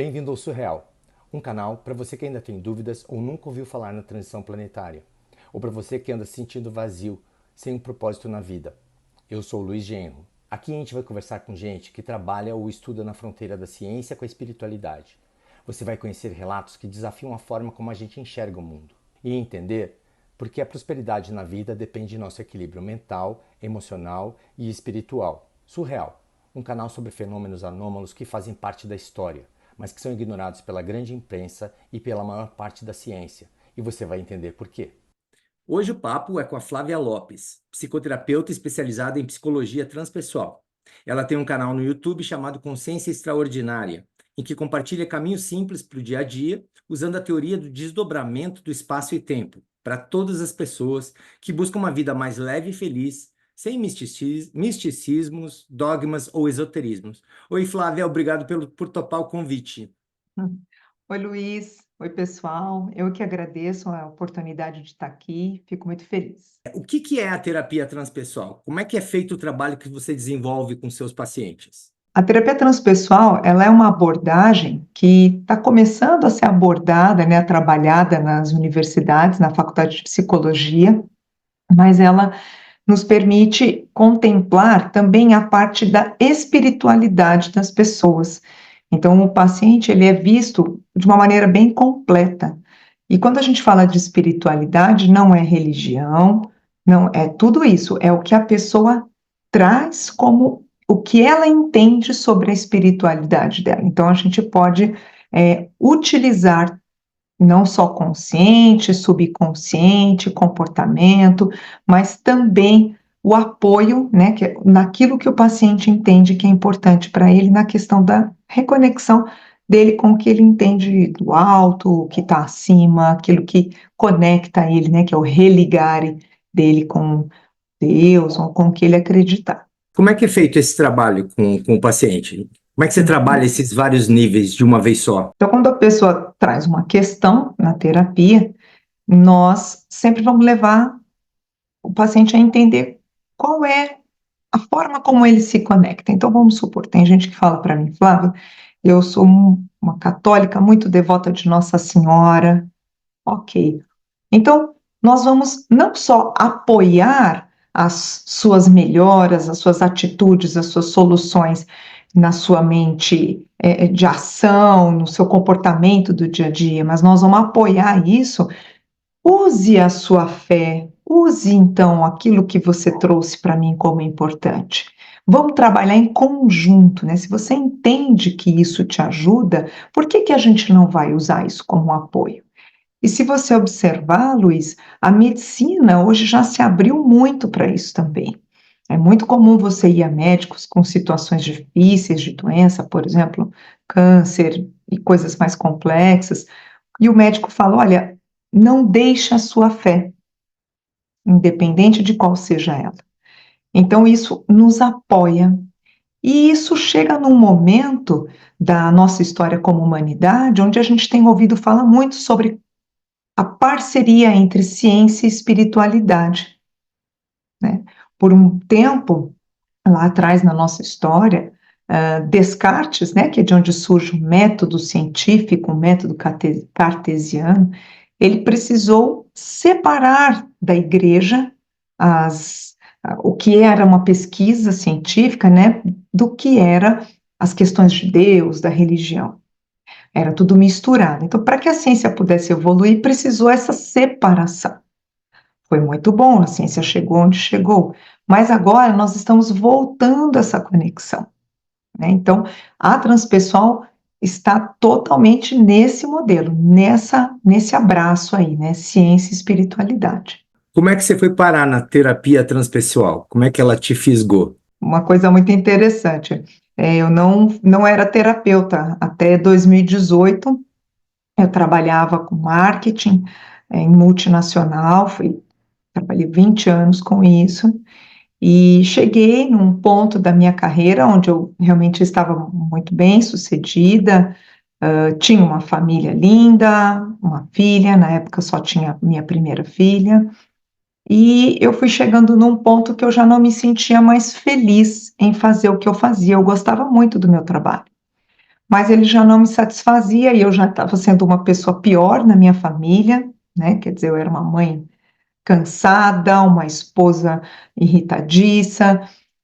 Bem-vindo ao Surreal, um canal para você que ainda tem dúvidas ou nunca ouviu falar na transição planetária, ou para você que anda se sentindo vazio, sem um propósito na vida. Eu sou o Luiz Genro. Aqui a gente vai conversar com gente que trabalha ou estuda na fronteira da ciência com a espiritualidade. Você vai conhecer relatos que desafiam a forma como a gente enxerga o mundo e entender porque a prosperidade na vida depende de nosso equilíbrio mental, emocional e espiritual. Surreal, um canal sobre fenômenos anômalos que fazem parte da história, mas que são ignorados pela grande imprensa e pela maior parte da ciência. E você vai entender por quê. Hoje o papo é com a Flávia Lopes, psicoterapeuta especializada em psicologia transpessoal. Ela tem um canal no YouTube chamado Consciência Extraordinária, em que compartilha caminhos simples para o dia a dia, usando a teoria do desdobramento do espaço e tempo, para todas as pessoas que buscam uma vida mais leve e feliz, sem misticismos, dogmas ou esoterismos. Oi, Flávia, obrigado por topar o convite. Oi, Luiz. Oi, pessoal. Eu que agradeço a oportunidade de estar aqui. Fico muito feliz. O que é a terapia transpessoal? Como é que é feito o trabalho que você desenvolve com seus pacientes? A terapia transpessoal, ela é uma abordagem que está começando a ser abordada, né, trabalhada nas universidades, na faculdade de psicologia, mas ela nos permite contemplar também a parte da espiritualidade das pessoas. Então, o paciente, ele é visto de uma maneira bem completa. E quando a gente fala de espiritualidade, não é religião, não é tudo isso, é o que a pessoa traz como o que ela entende sobre a espiritualidade dela. Então, a gente pode utilizar não só consciente, subconsciente, comportamento, mas também o apoio, né, naquilo que o paciente entende que é importante para ele, na questão da reconexão dele com o que ele entende do alto, o que está acima, aquilo que conecta ele, né, que é o religare dele com Deus ou com o que ele acreditar. Como é que é feito esse trabalho com o paciente? Como é que você trabalha esses vários níveis de uma vez só? Então, quando a pessoa traz uma questão na terapia, nós sempre vamos levar o paciente a entender qual é a forma como ele se conecta. Então, vamos supor, tem gente que fala para mim, Flávia, eu sou uma católica muito devota de Nossa Senhora. Ok. Então, nós vamos não só apoiar as suas melhoras, as suas atitudes, as suas soluções na sua mente de ação, no seu comportamento do dia a dia, mas nós vamos apoiar isso. Use a sua fé, use então aquilo que você trouxe para mim como importante. Vamos trabalhar em conjunto, né? Se você entende que isso te ajuda, por que que a gente não vai usar isso como um apoio? E se você observar, Luiz, a medicina hoje já se abriu muito para isso também. É muito comum você ir a médicos com situações difíceis de doença, por exemplo, câncer e coisas mais complexas, e o médico fala: olha, não deixe a sua fé, independente de qual seja ela. Então, isso nos apoia. E isso chega num momento da nossa história como humanidade, onde a gente tem ouvido falar muito sobre a parceria entre ciência e espiritualidade, né? Por um tempo, lá atrás na nossa história, Descartes, né, que é de onde surge o método científico, o método cartesiano, ele precisou separar da igreja o que era uma pesquisa científica, né, do que era as questões de Deus, da religião. Era tudo misturado. Então, para que a ciência pudesse evoluir, precisou essa separação. Foi muito bom, a ciência chegou onde chegou, mas agora nós estamos voltando a essa conexão, né? Então, a transpessoal está totalmente nesse modelo, nesse abraço aí, né? Ciência e espiritualidade. Como é que você foi parar na terapia transpessoal? Como é que ela te fisgou? Uma coisa muito interessante, eu não era terapeuta até 2018. Eu trabalhava com marketing em multinacional, trabalhei 20 anos com isso, e cheguei num ponto da minha carreira onde eu realmente estava muito bem sucedida, tinha uma família linda, uma filha, na época eu só tinha minha primeira filha, e eu fui chegando num ponto que eu já não me sentia mais feliz em fazer o que eu fazia, eu gostava muito do meu trabalho, mas ele já não me satisfazia e eu já estava sendo uma pessoa pior na minha família, né? Quer dizer, eu era uma mãe cansada, uma esposa irritadiça,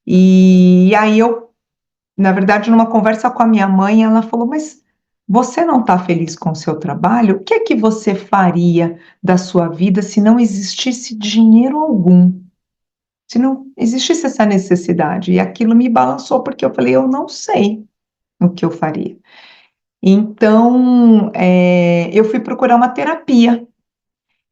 e aí eu, na verdade, numa conversa com a minha mãe, ela falou, mas você não está feliz com o seu trabalho? O que é que você faria da sua vida se não existisse dinheiro algum? Se não existisse essa necessidade? E aquilo me balançou, porque eu falei, eu não sei o que eu faria. Então, eu fui procurar uma terapia.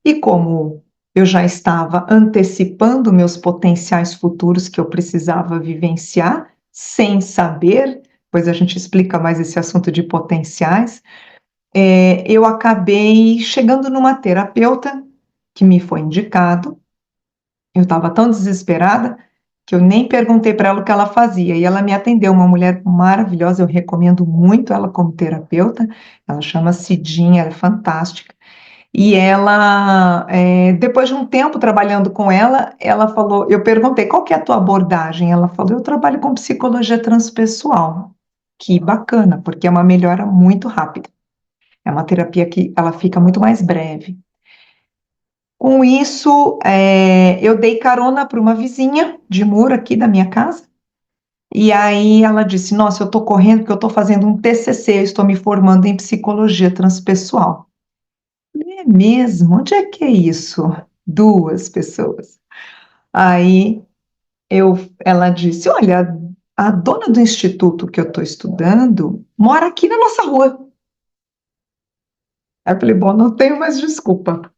E como eu já estava antecipando meus potenciais futuros que eu precisava vivenciar, sem saber, pois a gente explica mais esse assunto de potenciais, eu acabei chegando numa terapeuta que me foi indicado. Eu estava tão desesperada que eu nem perguntei para ela o que ela fazia, e ela me atendeu, uma mulher maravilhosa, eu recomendo muito ela como terapeuta, ela chama Cidinha, ela é fantástica. E ela, depois de um tempo trabalhando com ela, ela falou, eu perguntei, qual que é a tua abordagem? Ela falou, eu trabalho com psicologia transpessoal. Que bacana, porque é uma melhora muito rápida. É uma terapia que ela fica muito mais breve. Com isso, eu dei carona para uma vizinha de muro aqui da minha casa, e aí ela disse, nossa, eu estou correndo porque eu estou fazendo um TCC, eu estou me formando em psicologia transpessoal. É mesmo? Onde é que é isso? Duas pessoas. Aí ela disse: olha, a dona do instituto que eu estou estudando mora aqui na nossa rua. Aí eu falei: bom, não tenho mais desculpa.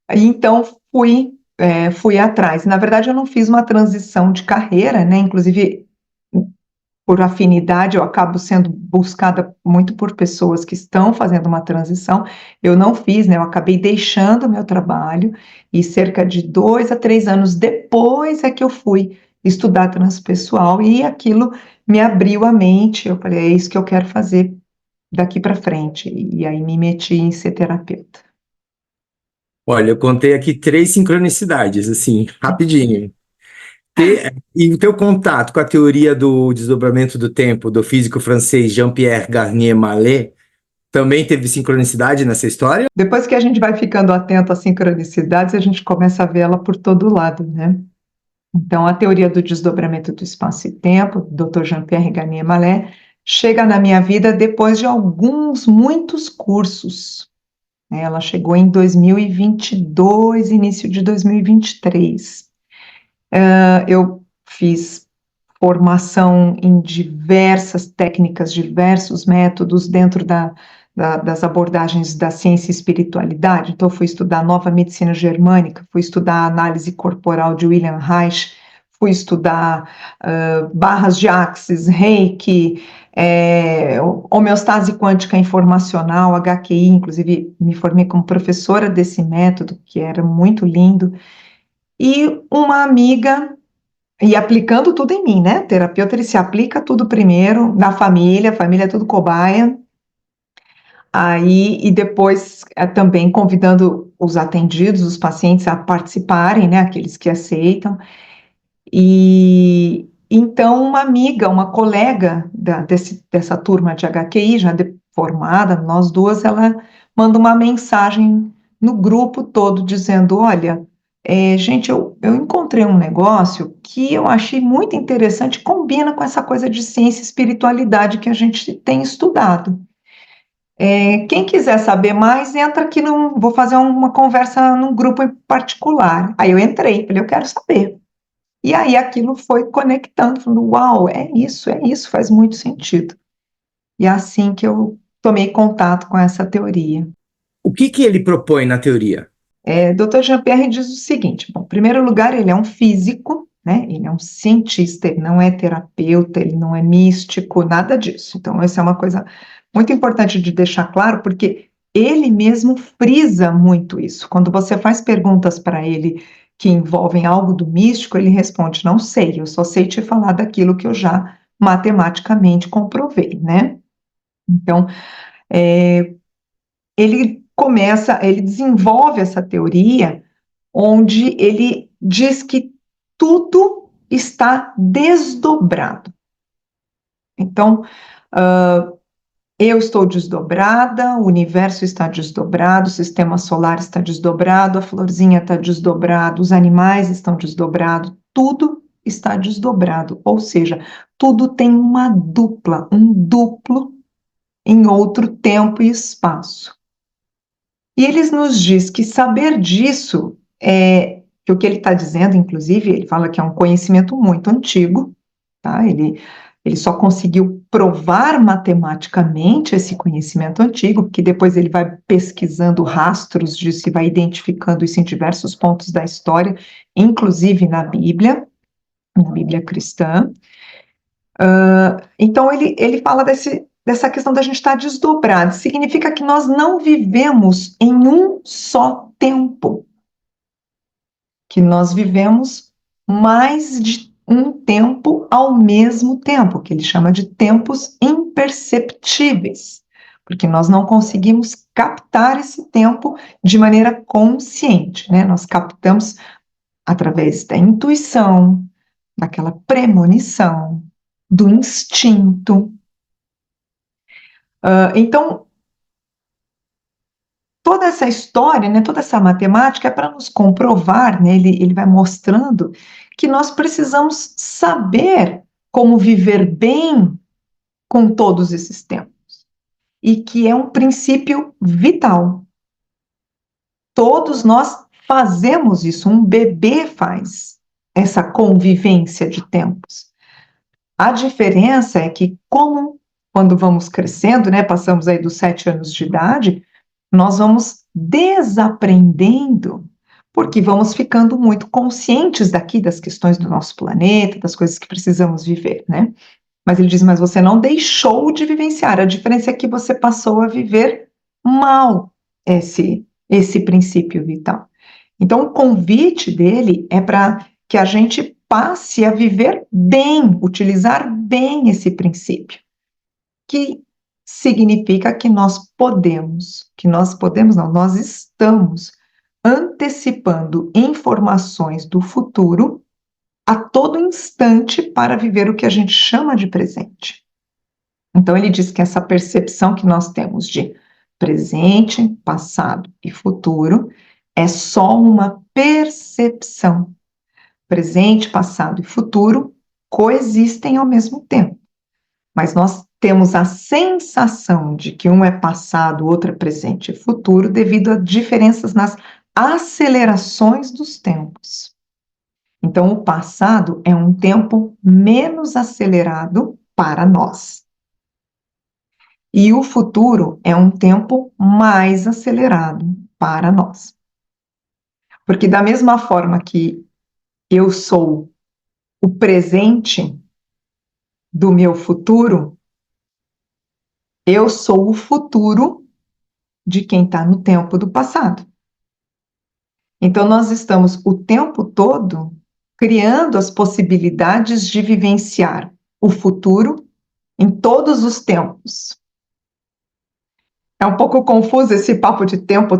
Aí então fui atrás. Na verdade, eu não fiz uma transição de carreira, né? Inclusive, por afinidade, eu acabo sendo buscada muito por pessoas que estão fazendo uma transição. Eu não fiz, né? Eu acabei deixando o meu trabalho e cerca de 2 a 3 anos depois é que eu fui estudar transpessoal e aquilo me abriu a mente. Eu falei, é isso que eu quero fazer daqui para frente. E aí me meti em ser terapeuta. Olha, eu contei aqui 3 sincronicidades, assim, rapidinho. E o teu contato com a teoria do desdobramento do tempo do físico francês Jean-Pierre Garnier Mallet também teve sincronicidade nessa história? Depois que a gente vai ficando atento às sincronicidades, a gente começa a vê-la por todo lado, né? Então, a teoria do desdobramento do espaço e tempo, do Dr. Jean-Pierre Garnier Mallet, chega na minha vida depois de muitos cursos, né? Ela chegou em 2022, início de 2023. Eu fiz formação em diversas técnicas, diversos métodos dentro das abordagens da ciência e espiritualidade. Então, fui estudar nova medicina germânica, fui estudar a análise corporal de William Reich, fui estudar barras de Axis, Reiki, homeostase quântica informacional, HQI, inclusive me formei como professora desse método, que era muito lindo, e uma amiga e aplicando tudo em mim, né? O terapeuta, ele se aplica tudo primeiro na família, a família é tudo cobaia, aí, e depois também convidando os atendidos, os pacientes a participarem, né? Aqueles que aceitam. E então, uma amiga, uma colega dessa turma de HQI, já formada, nós duas, ela manda uma mensagem no grupo todo dizendo: olha, gente, eu encontrei um negócio que eu achei muito interessante, combina com essa coisa de ciência e espiritualidade que a gente tem estudado. Quem quiser saber mais, entra aqui, vou fazer uma conversa num grupo em particular. Aí eu entrei, falei, eu quero saber. E aí aquilo foi conectando, falando, uau, é isso, faz muito sentido. E é assim que eu tomei contato com essa teoria. O que ele propõe na teoria? Dr. Jean-Pierre diz o seguinte, bom, em primeiro lugar, ele é um físico, né? Ele é um cientista, ele não é terapeuta, ele não é místico, nada disso. Então, essa é uma coisa muito importante de deixar claro, porque ele mesmo frisa muito isso. Quando você faz perguntas para ele que envolvem algo do místico, ele responde, não sei, eu só sei te falar daquilo que eu já matematicamente comprovei, né? Então, ele desenvolve essa teoria onde ele diz que tudo está desdobrado. Então, eu estou desdobrada, o universo está desdobrado, o sistema solar está desdobrado, a florzinha está desdobrado, os animais estão desdobrados, tudo está desdobrado, ou seja, tudo tem uma dupla, um duplo em outro tempo e espaço. E eles nos diz que saber disso que o que ele está dizendo, inclusive, ele fala que é um conhecimento muito antigo, tá? Ele só conseguiu provar matematicamente esse conhecimento antigo, porque depois ele vai pesquisando rastros disso e vai identificando isso em diversos pontos da história, inclusive na Bíblia cristã. Então, ele fala dessa questão da gente estar desdobrado. Significa que nós não vivemos em um só tempo, que nós vivemos mais de um tempo ao mesmo tempo, que ele chama de tempos imperceptíveis, porque nós não conseguimos captar esse tempo de maneira consciente, né? Nós captamos através da intuição, daquela premonição, do instinto. Então, toda essa história, né, toda essa matemática é para nos comprovar, né, ele vai mostrando que nós precisamos saber como viver bem com todos esses tempos, e que é um princípio vital. Todos nós fazemos isso, um bebê faz essa convivência de tempos. A diferença é que, como quando vamos crescendo, né, passamos aí dos 7 anos de idade, nós vamos desaprendendo, porque vamos ficando muito conscientes daqui das questões do nosso planeta, das coisas que precisamos viver, né? Mas ele diz, mas você não deixou de vivenciar, a diferença é que você passou a viver mal esse princípio vital. Então, o convite dele é para que a gente passe a viver bem, utilizar bem esse princípio, que significa que nós não, nós estamos antecipando informações do futuro a todo instante para viver o que a gente chama de presente. Então, ele diz que essa percepção que nós temos de presente, passado e futuro é só uma percepção. Presente, passado e futuro coexistem ao mesmo tempo, mas nós temos a sensação de que um é passado, o outro é presente e futuro devido a diferenças nas acelerações dos tempos. Então, o passado é um tempo menos acelerado para nós. E o futuro é um tempo mais acelerado para nós. Porque da mesma forma que eu sou o presente do meu futuro, eu sou o futuro de quem está no tempo do passado. Então, nós estamos o tempo todo criando as possibilidades de vivenciar o futuro em todos os tempos. É um pouco confuso esse papo de tempo,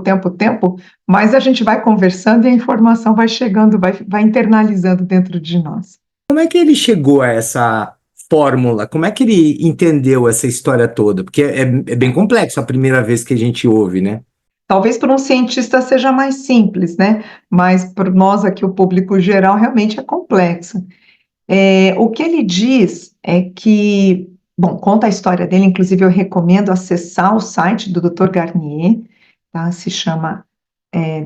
mas a gente vai conversando e a informação vai chegando, vai internalizando dentro de nós. Como é que ele chegou a essa fórmula? Como é que ele entendeu essa história toda? Porque é bem complexo a primeira vez que a gente ouve, né? Talvez para um cientista seja mais simples, né? Mas para nós aqui, o público geral, realmente é complexo. O que ele diz é que, bom, conta a história dele, inclusive eu recomendo acessar o site do Dr. Garnier, tá? Se chama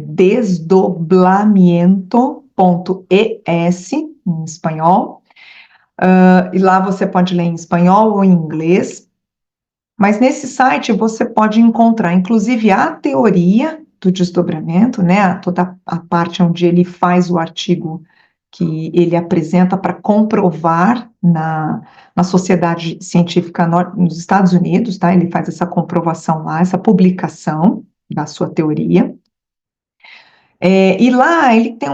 desdoblamiento.es, em espanhol, e lá você pode ler em espanhol ou em inglês, mas nesse site você pode encontrar, inclusive, a teoria do desdobramento, né? Toda a parte onde ele faz o artigo que ele apresenta para comprovar na Sociedade Científica nos Estados Unidos, tá? Ele faz essa comprovação lá, essa publicação da sua teoria. E lá ele tem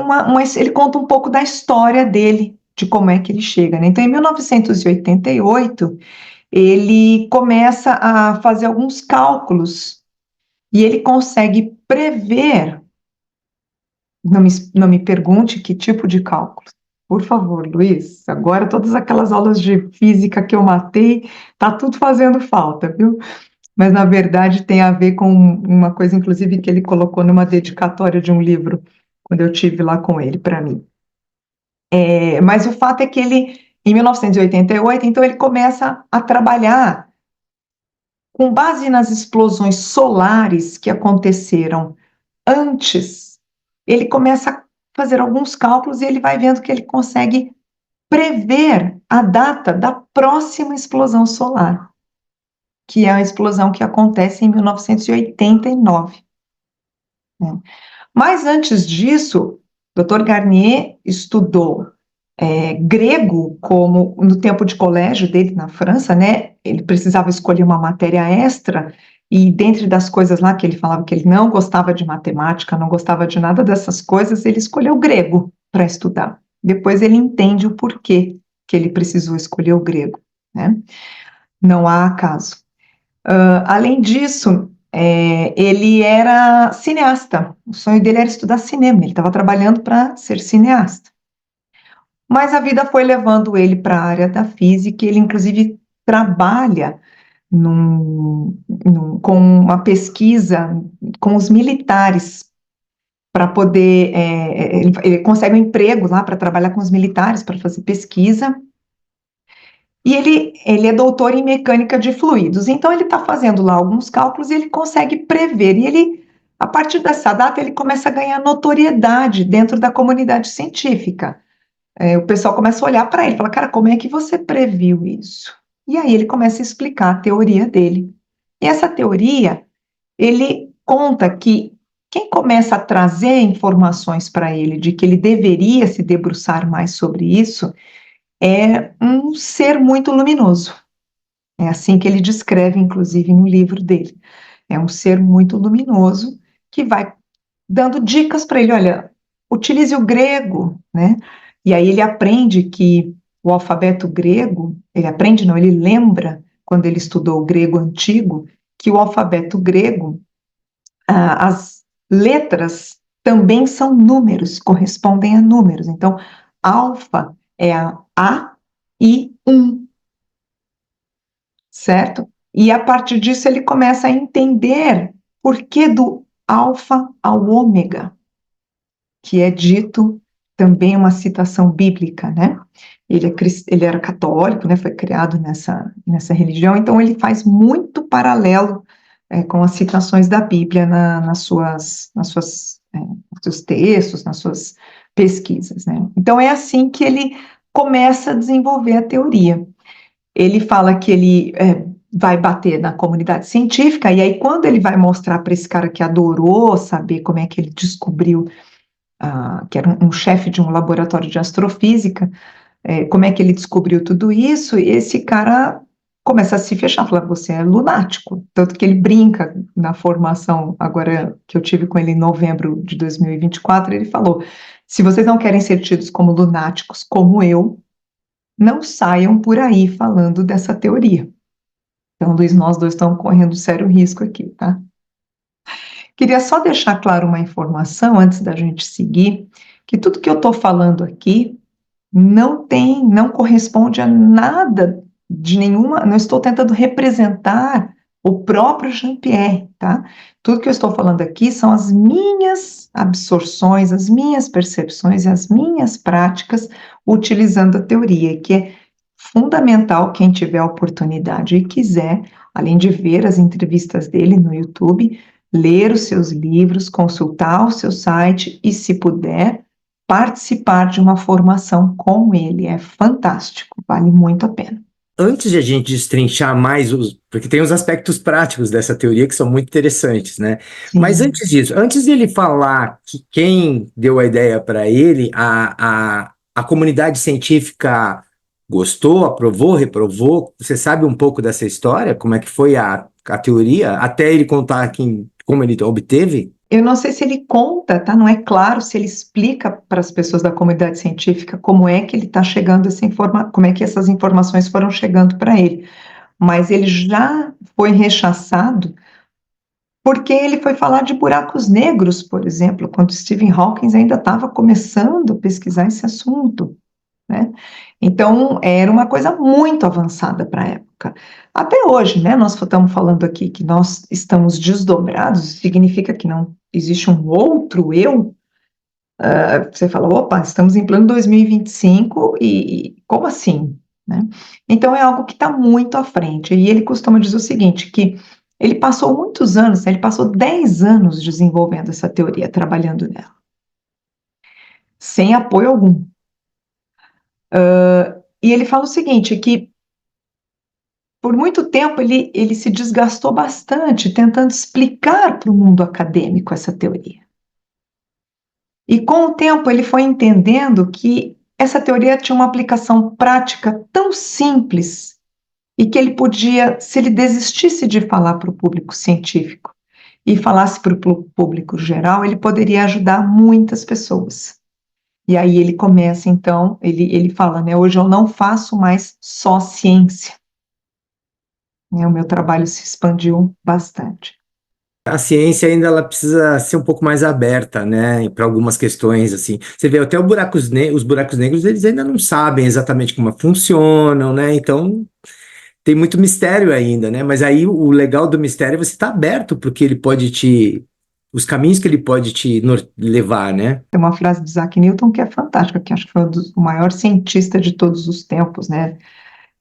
ele conta um pouco da história dele, de como é que ele chega, né? Então, em 1988, ele começa a fazer alguns cálculos e ele consegue prever. Não me pergunte que tipo de cálculo. Por favor, Luiz, agora todas aquelas aulas de física que eu matei, tá tudo fazendo falta, viu? mas na verdade tem a ver com uma coisa, inclusive, que ele colocou numa dedicatória de um livro, quando eu tive lá com ele, para mim. Mas o fato é que ele, em 1988, então ele começa a trabalhar com base nas explosões solares que aconteceram antes. Ele começa a fazer alguns cálculos e ele vai vendo que ele consegue prever a data da próxima explosão solar, que é a explosão que acontece em 1989. Né? Mas antes disso, Dr. Garnier estudou grego como no tempo de colégio dele na França, né? Ele precisava escolher uma matéria extra e dentre das coisas lá que ele falava que ele não gostava de matemática, não gostava de nada dessas coisas, ele escolheu grego para estudar. Depois ele entende o porquê que ele precisou escolher o grego, né? Não há acaso. Além disso, ele era cineasta. O sonho dele era estudar cinema. Ele estava trabalhando para ser cineasta. Mas a vida foi levando ele para a área da física. Ele, inclusive, trabalha com uma pesquisa com os militares para poder. Ele consegue um emprego lá para trabalhar com os militares para fazer pesquisa. E ele é doutor em mecânica de fluidos, então ele está fazendo lá alguns cálculos e ele consegue prever. E ele, a partir dessa data, ele começa a ganhar notoriedade dentro da comunidade científica. O pessoal começa a olhar para ele e fala, cara, como é que você previu isso? E aí ele começa a explicar a teoria dele. E essa teoria, ele conta que quem começa a trazer informações para ele de que ele deveria se debruçar mais sobre isso é um ser muito luminoso. É assim que ele descreve, inclusive, no livro dele. É um ser muito luminoso que vai dando dicas para ele, olha, utilize o grego, né? E aí ele aprende que o alfabeto grego, ele aprende, não, ele lembra, quando ele estudou o grego antigo, que o alfabeto grego, as letras também são números, correspondem a números. Então, alfa é a e 1, certo? E a partir disso ele começa a entender por que do alfa ao ômega, que é dito também uma citação bíblica, né? Ele era católico, né? Foi criado nessa religião, então ele faz muito paralelo com as citações da Bíblia nos seus textos, nas suas pesquisas, né? Então é assim que ele começa a desenvolver a teoria. Ele fala que ele vai bater na comunidade científica, e aí quando ele vai mostrar para esse cara que adorou saber como é que ele descobriu, que era um chefe de um laboratório de astrofísica, como é que ele descobriu tudo isso, esse cara começa a se fechar, fala, você é lunático, tanto que ele brinca na formação, agora que eu tive com ele em novembro de 2024, ele falou, se vocês não querem ser tidos como lunáticos, como eu, não saiam por aí falando dessa teoria. Então, Luiz, nós dois estamos correndo sério risco aqui, tá? Queria só deixar claro uma informação antes da gente seguir, que tudo que eu estou falando aqui não corresponde a nada de nenhuma, não estou tentando representar o próprio Jean-Pierre, tá? Tudo que eu estou falando aqui são as minhas absorções, as minhas percepções e as minhas práticas utilizando a teoria, que é fundamental quem tiver a oportunidade e quiser, além de ver as entrevistas dele no YouTube, ler os seus livros, consultar o seu site e, se puder, participar de uma formação com ele. É fantástico, vale muito a pena. Antes de a gente destrinchar mais porque tem os aspectos práticos dessa teoria que são muito interessantes, né? Sim. Mas antes disso, antes dele falar que quem deu a ideia para ele, a comunidade científica gostou, aprovou, reprovou, você sabe um pouco dessa história? Como é que foi a teoria? Até ele contar como ele obteve? Eu não sei se ele conta, tá? Não é claro se ele explica para as pessoas da comunidade científica como é que ele está chegando como é que essas informações foram chegando para ele. Mas ele já foi rechaçado porque ele foi falar de buracos negros, por exemplo, quando Stephen Hawking ainda estava começando a pesquisar esse assunto, né? Então, era uma coisa muito avançada para a época. época. Até hoje, né, nós estamos falando aqui que nós estamos desdobrados, significa que não existe um outro eu. Você fala, opa, estamos em plano 2025 e como assim? Né? Então é algo que está muito à frente. E ele costuma dizer o seguinte, que ele passou muitos anos, né, ele passou 10 anos desenvolvendo essa teoria, trabalhando nela, sem apoio algum. E ele fala o seguinte, que por muito tempo ele se desgastou bastante tentando explicar para o mundo acadêmico essa teoria. E com o tempo ele foi entendendo que essa teoria tinha uma aplicação prática tão simples e que ele podia, se ele desistisse de falar para o público científico e falasse para o público geral, ele poderia ajudar muitas pessoas. E aí ele começa, então, ele fala, né, hoje eu não faço mais só ciência. O meu trabalho se expandiu bastante. A ciência ainda ela precisa ser um pouco mais aberta, né, para algumas questões assim. Você vê até os buracos negros, eles ainda não sabem exatamente como funcionam, né? Então tem muito mistério ainda, né? Mas aí o legal do mistério é você estar aberto porque ele pode os caminhos que ele pode te levar, né? Tem uma frase de Isaac Newton que é fantástica, que acho que foi o maior cientista de todos os tempos, né?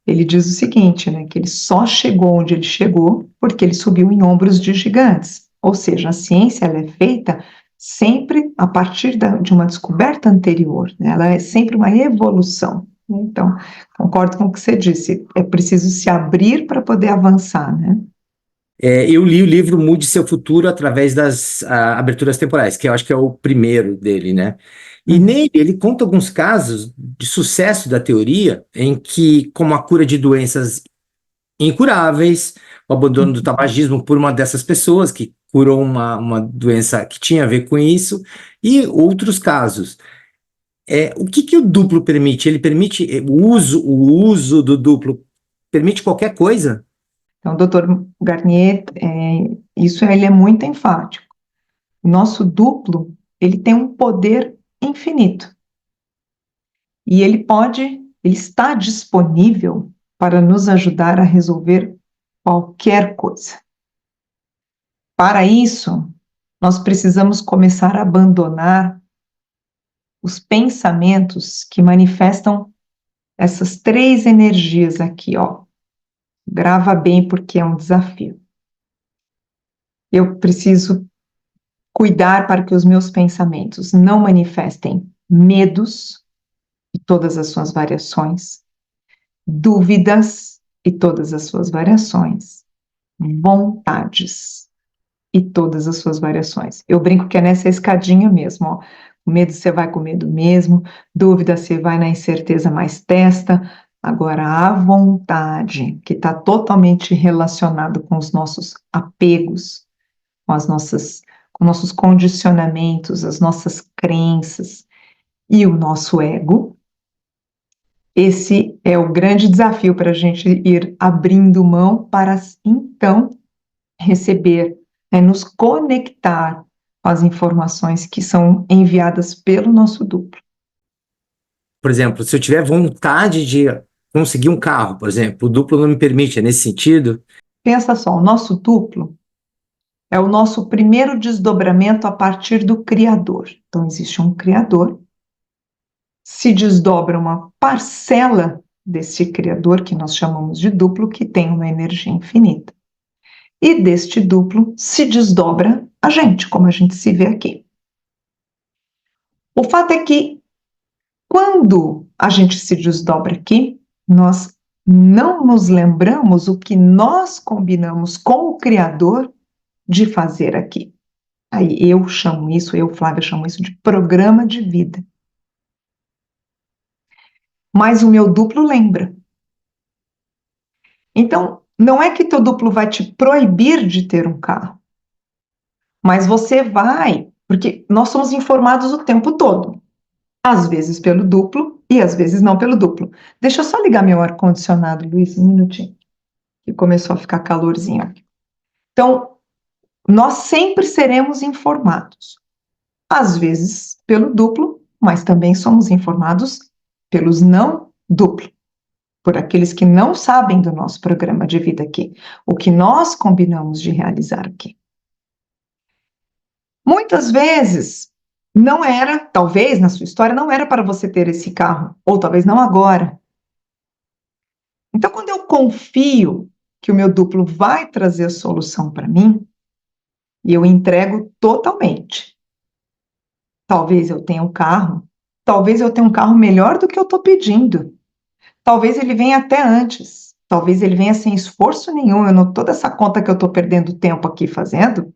Ele diz o seguinte, né, que ele só chegou onde ele chegou porque ele subiu em ombros de gigantes. Ou seja, a ciência ela é feita sempre a partir de uma descoberta anterior, né? Ela é sempre uma evolução. Então, concordo com o que você disse, é preciso se abrir para poder avançar, né? Eu li o livro Mude Seu Futuro através das aberturas temporais, que eu acho que é o primeiro dele, né? E nele ele conta alguns casos de sucesso da teoria em que, como a cura de doenças incuráveis, o abandono do tabagismo por uma dessas pessoas que curou uma doença que tinha a ver com isso, e outros casos. O que o duplo permite? Ele permite o uso do duplo, permite qualquer coisa? Então, o doutor Garnier, ele é muito enfático. O nosso duplo, ele tem um poder infinito. E ele está disponível para nos ajudar a resolver qualquer coisa. Para isso, nós precisamos começar a abandonar os pensamentos que manifestam essas 3 energias aqui, ó. Grava bem porque é um desafio. Eu preciso cuidar para que os meus pensamentos não manifestem medos e todas as suas variações, dúvidas e todas as suas variações, vontades e todas as suas variações. Eu brinco que é nessa escadinha mesmo, ó. O medo você vai com medo mesmo, dúvida você vai na incerteza mais testa. Agora, a vontade, que está totalmente relacionado com os nossos apegos, com nossos condicionamentos, as nossas crenças e o nosso ego. Esse é o grande desafio para a gente ir abrindo mão para, então, receber, né, nos conectar com as informações que são enviadas pelo nosso duplo. Por exemplo, se eu tiver vontade de conseguir um carro, por exemplo, o duplo não me permite, é nesse sentido? Pensa só, o nosso duplo é o nosso primeiro desdobramento a partir do Criador. Então, existe um Criador, se desdobra uma parcela desse Criador, que nós chamamos de duplo, que tem uma energia infinita. E deste duplo se desdobra a gente, como a gente se vê aqui. O fato é que, quando a gente se desdobra aqui, nós não nos lembramos o que nós combinamos com o Criador de fazer aqui. Aí eu, Flávia, chamo isso de programa de vida. Mas o meu duplo lembra. Então, não é que teu duplo vai te proibir de ter um carro, mas você vai, porque nós somos informados o tempo todo, às vezes pelo duplo e às vezes não pelo duplo. Deixa eu só ligar meu ar-condicionado, Luiz, um minutinho, que começou a ficar calorzinho aqui. Então, nós sempre seremos informados, às vezes pelo duplo, mas também somos informados pelos não duplo. por aqueles que não sabem do nosso programa de vida aqui, o que nós combinamos de realizar aqui. Muitas vezes, não era, talvez na sua história, não era para você ter esse carro, ou talvez não agora. Então, quando eu confio que o meu duplo vai trazer a solução para mim, e eu entrego totalmente. Talvez eu tenha um carro, talvez eu tenha um carro melhor do que eu estou pedindo. Talvez ele venha até antes, talvez ele venha sem esforço nenhum. Eu não, toda essa conta que eu estou perdendo tempo aqui fazendo,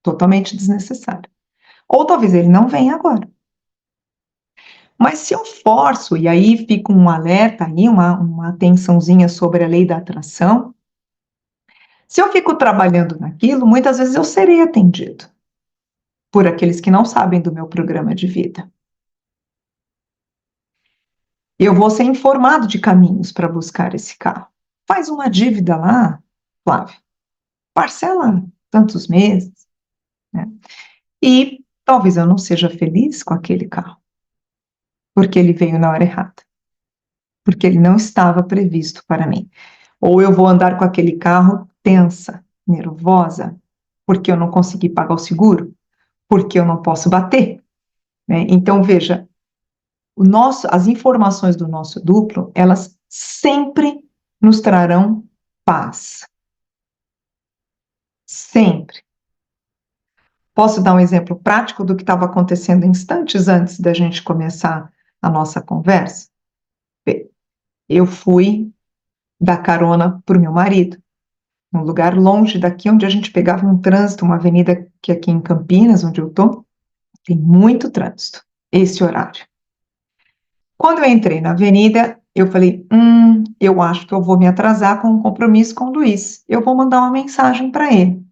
totalmente desnecessária. Ou talvez ele não venha agora. Mas se eu forço, e aí fica um alerta aí, uma atençãozinha sobre a lei da atração, se eu fico trabalhando naquilo, muitas vezes eu serei atendido por aqueles que não sabem do meu programa de vida. Eu vou ser informado de caminhos para buscar esse carro. Faz uma dívida lá, Flávio, parcela tantos meses, né? E talvez eu não seja feliz com aquele carro, porque ele veio na hora errada, porque ele não estava previsto para mim. Ou eu vou andar com aquele carro tensa, nervosa, porque eu não consegui pagar o seguro, porque eu não posso bater, né? Então, veja, as informações do nosso duplo, elas sempre nos trarão paz. Sempre. Posso dar um exemplo prático do que estava acontecendo instantes antes da gente começar a nossa conversa? Eu fui dar carona para o meu marido, num lugar longe daqui, onde a gente pegava um trânsito, uma avenida que aqui em Campinas, onde eu estou, tem muito trânsito, esse horário. Quando eu entrei na avenida, eu falei, eu acho que eu vou me atrasar com um compromisso com o Luiz, eu vou mandar uma mensagem para ele.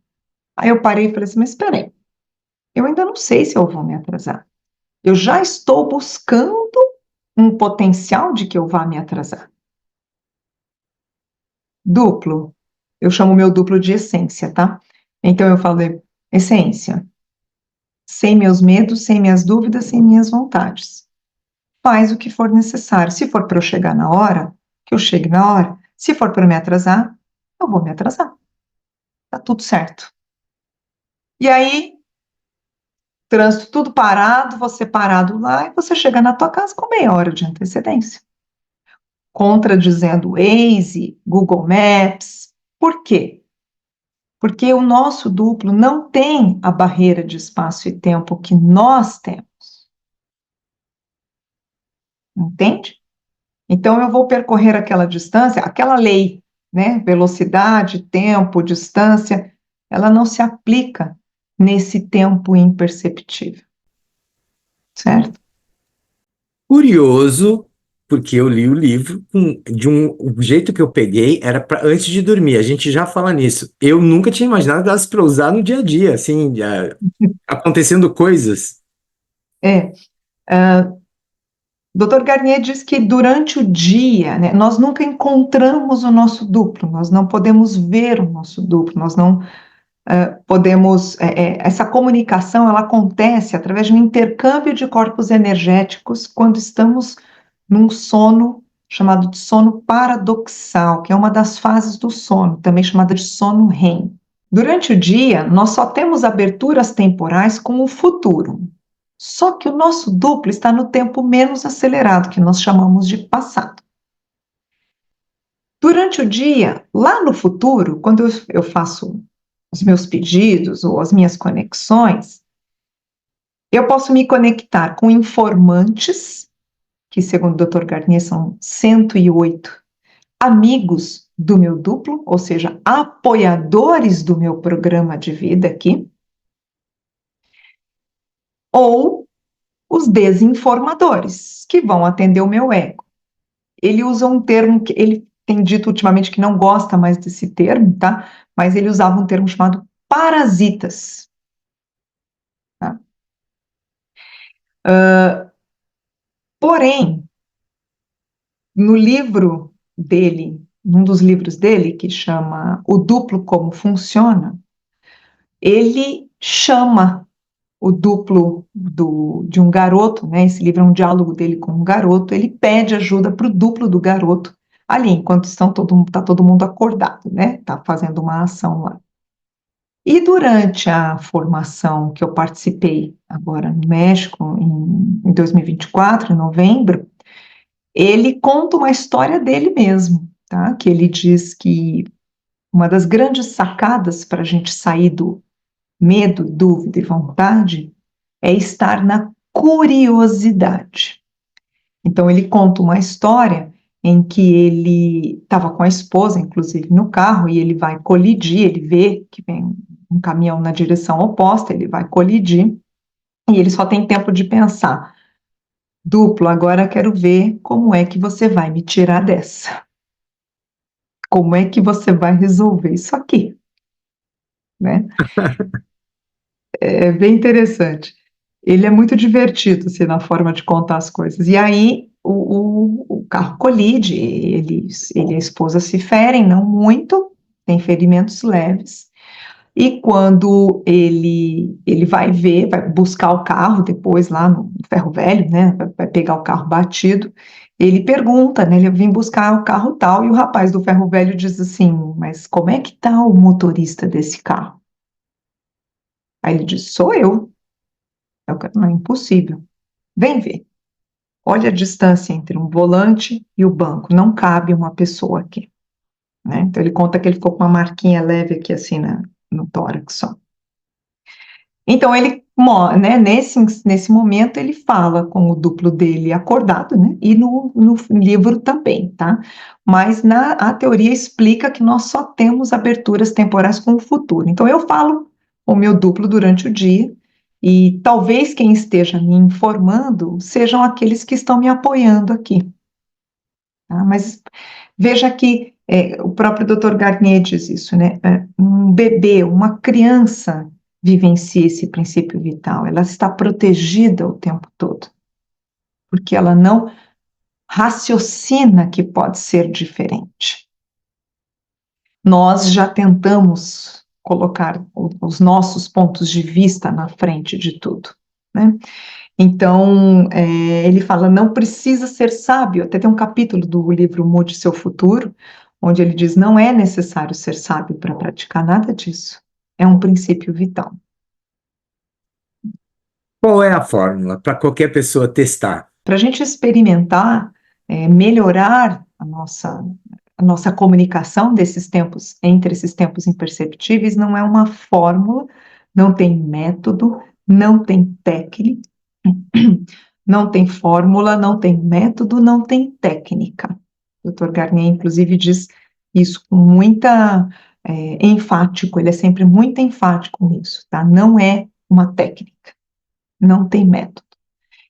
Aí eu parei e falei assim, mas espera aí, eu ainda não sei se eu vou me atrasar. Eu já estou buscando um potencial de que eu vá me atrasar. Duplo, eu chamo meu duplo de essência, tá? Então eu falei, essência, sem meus medos, sem minhas dúvidas, sem minhas vontades. Faz o que for necessário. Se for para eu chegar na hora, que eu chegue na hora. Se for para eu me atrasar, eu vou me atrasar. Tá tudo certo. E aí, trânsito tudo parado, você parado lá, e você chega na tua casa com meia hora de antecedência. Contradizendo o Waze, Google Maps. Por quê? Porque o nosso duplo não tem a barreira de espaço e tempo que nós temos. Entende? Então, eu vou percorrer aquela distância, aquela lei, né? Velocidade, tempo, distância, ela não se aplica nesse tempo imperceptível. Certo? Curioso, porque eu li o livro o jeito que eu peguei era para antes de dormir. A gente já fala nisso. Eu nunca tinha imaginado elas para usar no dia a dia, assim, acontecendo coisas. Dr. Garnier diz que durante o dia, né, nós nunca encontramos o nosso duplo, nós não podemos ver o nosso duplo, nós não podemos. Essa comunicação ela acontece através de um intercâmbio de corpos energéticos quando estamos num sono chamado de sono paradoxal, que é uma das fases do sono, também chamada de sono REM. Durante o dia, nós só temos aberturas temporais com o futuro. Só que o nosso duplo está no tempo menos acelerado, que nós chamamos de passado. Durante o dia, lá no futuro, quando eu faço os meus pedidos ou as minhas conexões, eu posso me conectar com informantes, que segundo o Dr. Garnier são 108 amigos do meu duplo, ou seja, apoiadores do meu programa de vida aqui, ou os desinformadores, que vão atender o meu ego. Ele usa um termo que ele tem dito ultimamente que não gosta mais desse termo, tá? Mas ele usava um termo chamado parasitas. Tá? Porém, no livro dele, num dos livros dele, que chama O Duplo Como Funciona, ele chama o duplo de um garoto, né? Esse livro é um diálogo dele com um garoto, ele pede ajuda para o duplo do garoto ali, enquanto tá todo mundo acordado, né? Tá fazendo uma ação lá. E durante a formação que eu participei agora no México, em 2024, em novembro, ele conta uma história dele mesmo, tá? Que ele diz que uma das grandes sacadas para a gente sair do medo, dúvida e vontade é estar na curiosidade. Então, ele conta uma história em que ele estava com a esposa, inclusive, no carro, e ele vai colidir, ele vê que vem um caminhão na direção oposta, ele vai colidir, e ele só tem tempo de pensar: duplo, agora quero ver como é que você vai me tirar dessa. Como é que você vai resolver isso aqui, né? É bem interessante. Ele é muito divertido, assim, na forma de contar as coisas. E aí, o carro colide, ele e a esposa se ferem, não muito, tem ferimentos leves. E quando ele vai ver, vai buscar o carro depois lá no ferro velho, né? Vai pegar o carro batido. Ele pergunta, né? Ele vem buscar o carro tal, e o rapaz do ferro velho diz assim: mas como é que tá o motorista desse carro? Aí ele diz: sou eu. Não, é impossível. Vem ver. Olha a distância entre um volante e o banco. Não cabe uma pessoa aqui, né? Então ele conta que ele ficou com uma marquinha leve aqui assim no tórax só. Então ele, né, nesse momento ele fala com o duplo dele acordado, né? E no livro também, tá? Mas a teoria explica que nós só temos aberturas temporais com o futuro. Então eu falo com o meu duplo durante o dia, e talvez quem esteja me informando sejam aqueles que estão me apoiando aqui. Tá? Mas veja que o próprio Dr. Garnier diz isso, né? Um bebê, uma criança vivencia esse princípio vital, ela está protegida o tempo todo, porque ela não raciocina que pode ser diferente. Nós já tentamos colocar os nossos pontos de vista na frente de tudo, né? Então, ele fala, não precisa ser sábio, até tem um capítulo do livro Mude Seu Futuro, onde ele diz, não é necessário ser sábio para praticar nada disso, é um princípio vital. Qual é a fórmula para qualquer pessoa testar? Para a gente experimentar, melhorar a nossa comunicação entre esses tempos imperceptíveis, não é uma fórmula, não tem método, não tem técnica, não tem fórmula, não tem método, não tem técnica. O Dr. Garnier, inclusive, diz isso com muita enfático, ele é sempre muito enfático nisso, tá? Não é uma técnica, não tem método.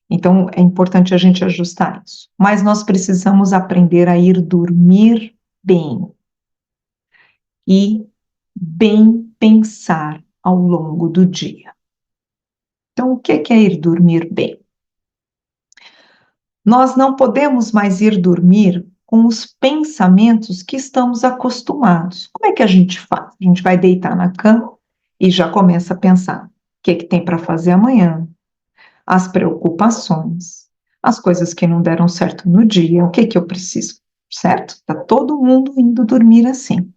Então, é importante a gente ajustar isso. Mas nós precisamos aprender a ir dormir bem e bem pensar ao longo do dia. Então, o que é ir dormir bem? Nós não podemos mais ir dormir com os pensamentos que estamos acostumados. Como é que a gente faz? A gente vai deitar na cama e já começa a pensar: o que é que tem para fazer amanhã? As preocupações, as coisas que não deram certo no dia, o que é que eu preciso, certo? Está todo mundo indo dormir assim.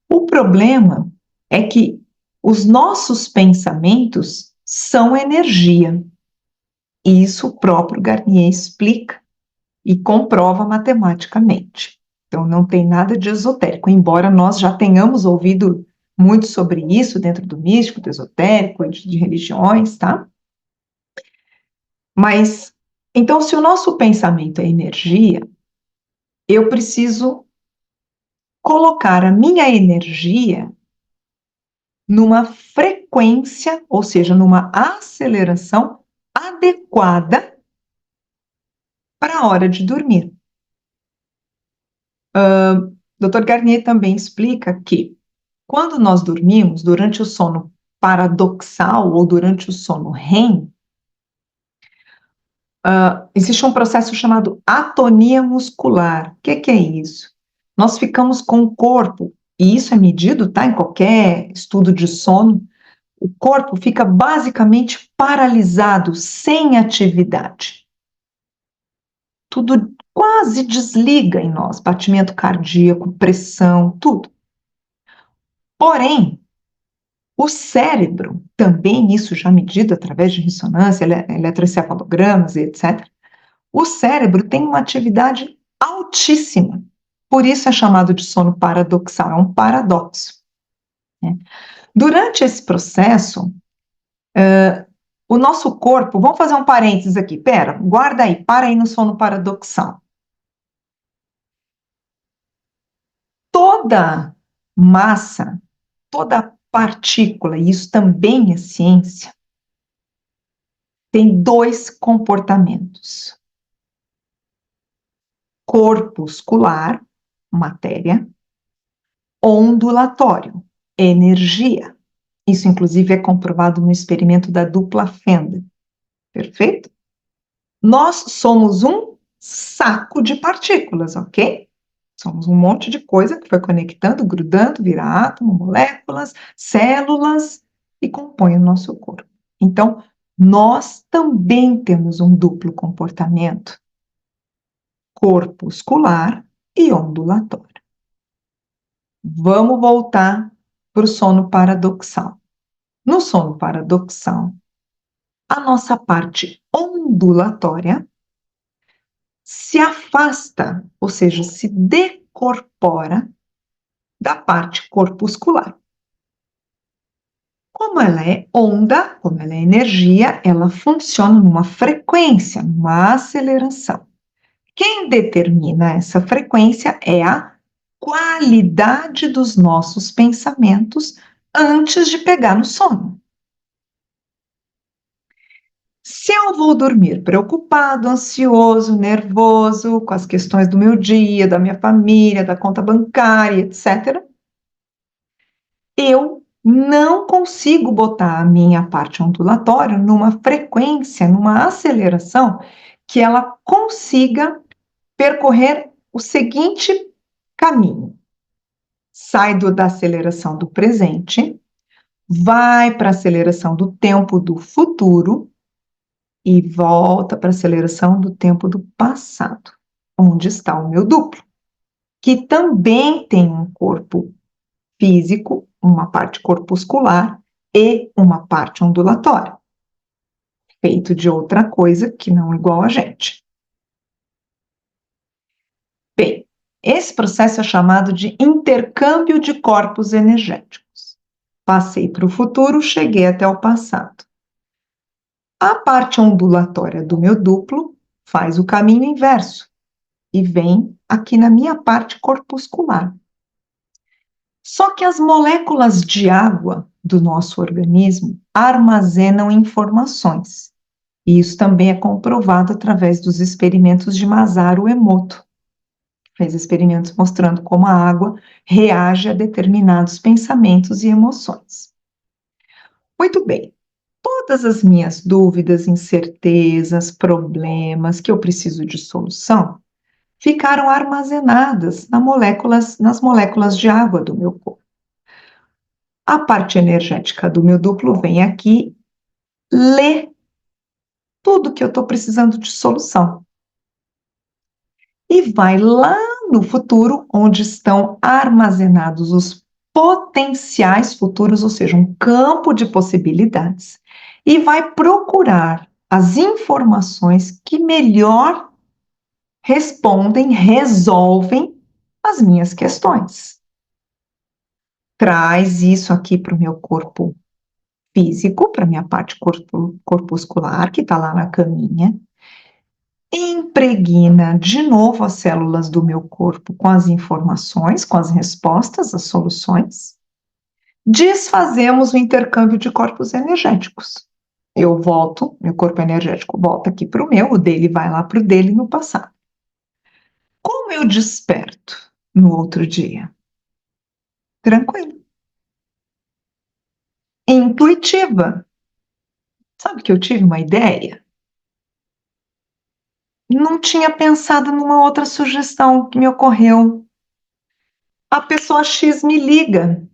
O problema é que os nossos pensamentos são energia. E isso o próprio Garnier explica e comprova matematicamente. Então, não tem nada de esotérico, embora nós já tenhamos ouvido muito sobre isso dentro do místico, do esotérico, de religiões, tá? Mas, então, se o nosso pensamento é energia, eu preciso colocar a minha energia numa frequência, ou seja, numa aceleração adequada para a hora de dormir. Dr. Garnier também explica que quando nós dormimos, durante o sono paradoxal ou durante o sono REM, existe um processo chamado atonia muscular. O que é isso? Nós ficamos com o corpo, e isso é medido, tá, em qualquer estudo de sono, o corpo fica basicamente paralisado, sem atividade. tudo quase desliga em nós, batimento cardíaco, pressão, tudo. Porém, o cérebro, também isso já medido através de ressonância, eletroencefalogramas e etc., o cérebro tem uma atividade altíssima. Por isso é chamado de sono paradoxal, é um paradoxo, né? Durante esse processo, o nosso corpo, vamos fazer um parênteses aqui, guarda aí, para aí no sono paradoxal. Toda massa, toda partícula, e isso também é ciência, tem dois comportamentos: corpuscular, matéria, ondulatório, energia. Isso, inclusive, é comprovado no experimento da dupla fenda. Perfeito? Nós somos um saco de partículas, ok? Somos um monte de coisa que foi conectando, grudando, vira átomo, moléculas, células e compõe o nosso corpo. Então, nós também temos um duplo comportamento: corpuscular e ondulatório. Vamos voltar para o sono paradoxal. No sono paradoxal, a nossa parte ondulatória se afasta, ou seja, se decorpora da parte corpuscular. Como ela é onda, como ela é energia, ela funciona numa frequência, numa aceleração. Quem determina essa frequência é a qualidade dos nossos pensamentos antes de pegar no sono. Se eu vou dormir preocupado, ansioso, nervoso, com as questões do meu dia, da minha família, da conta bancária, etc., eu não consigo botar a minha parte ondulatória numa frequência, numa aceleração, que ela consiga percorrer o seguinte caminho: sai da aceleração do presente, vai para a aceleração do tempo do futuro e volta para a aceleração do tempo do passado, onde está o meu duplo, que também tem um corpo físico, uma parte corpuscular e uma parte ondulatória, feito de outra coisa que não igual a gente. Bem, esse processo é chamado de intercâmbio de corpos energéticos. Passei para o futuro, cheguei até o passado. A parte ondulatória do meu duplo faz o caminho inverso e vem aqui na minha parte corpuscular. Só que as moléculas de água do nosso organismo armazenam informações. E isso também é comprovado através dos experimentos de Masaru Emoto. Fez experimentos mostrando como a água reage a determinados pensamentos e emoções. Muito bem. Todas as minhas dúvidas, incertezas, problemas que eu preciso de solução ficaram armazenadas nas moléculas de água do meu corpo. A parte energética do meu duplo vem aqui, lê tudo que eu estou precisando de solução e vai lá no futuro, onde estão armazenados os potenciais futuros, ou seja, um campo de possibilidades, e vai procurar as informações que melhor respondem, resolvem as minhas questões. Traz isso aqui para o meu corpo físico, para a minha parte corpuscular, que está lá na caminha, impregna de novo as células do meu corpo com as informações, com as respostas, as soluções. Desfazemos o intercâmbio de corpos energéticos. Eu volto, meu corpo energético volta aqui para o meu, o dele vai lá para o dele no passado. Como eu desperto no outro dia? Tranquilo. Intuitiva. Sabe que eu tive uma ideia? Não tinha pensado numa outra sugestão que me ocorreu. A pessoa X me liga.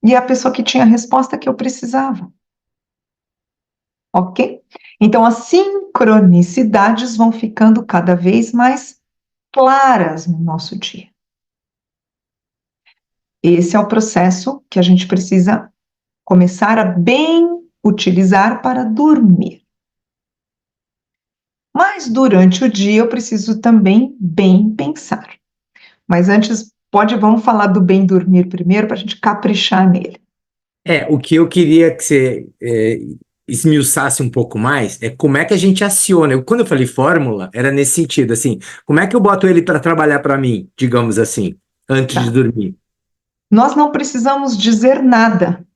E a pessoa que tinha a resposta que eu precisava. ok? Então, as sincronicidades vão ficando cada vez mais claras no nosso dia. Esse é o processo que a gente precisa começar a bem utilizar para dormir. Mas durante o dia eu preciso também bem pensar. Mas antes, vamos falar do bem dormir primeiro para a gente caprichar nele. O que eu queria que você esmiuçasse um pouco mais é como é que a gente aciona. Quando eu falei fórmula, era nesse sentido, assim, como é que eu boto ele para trabalhar para mim, digamos assim, antes de Tá? dormir? Nós não precisamos dizer nada,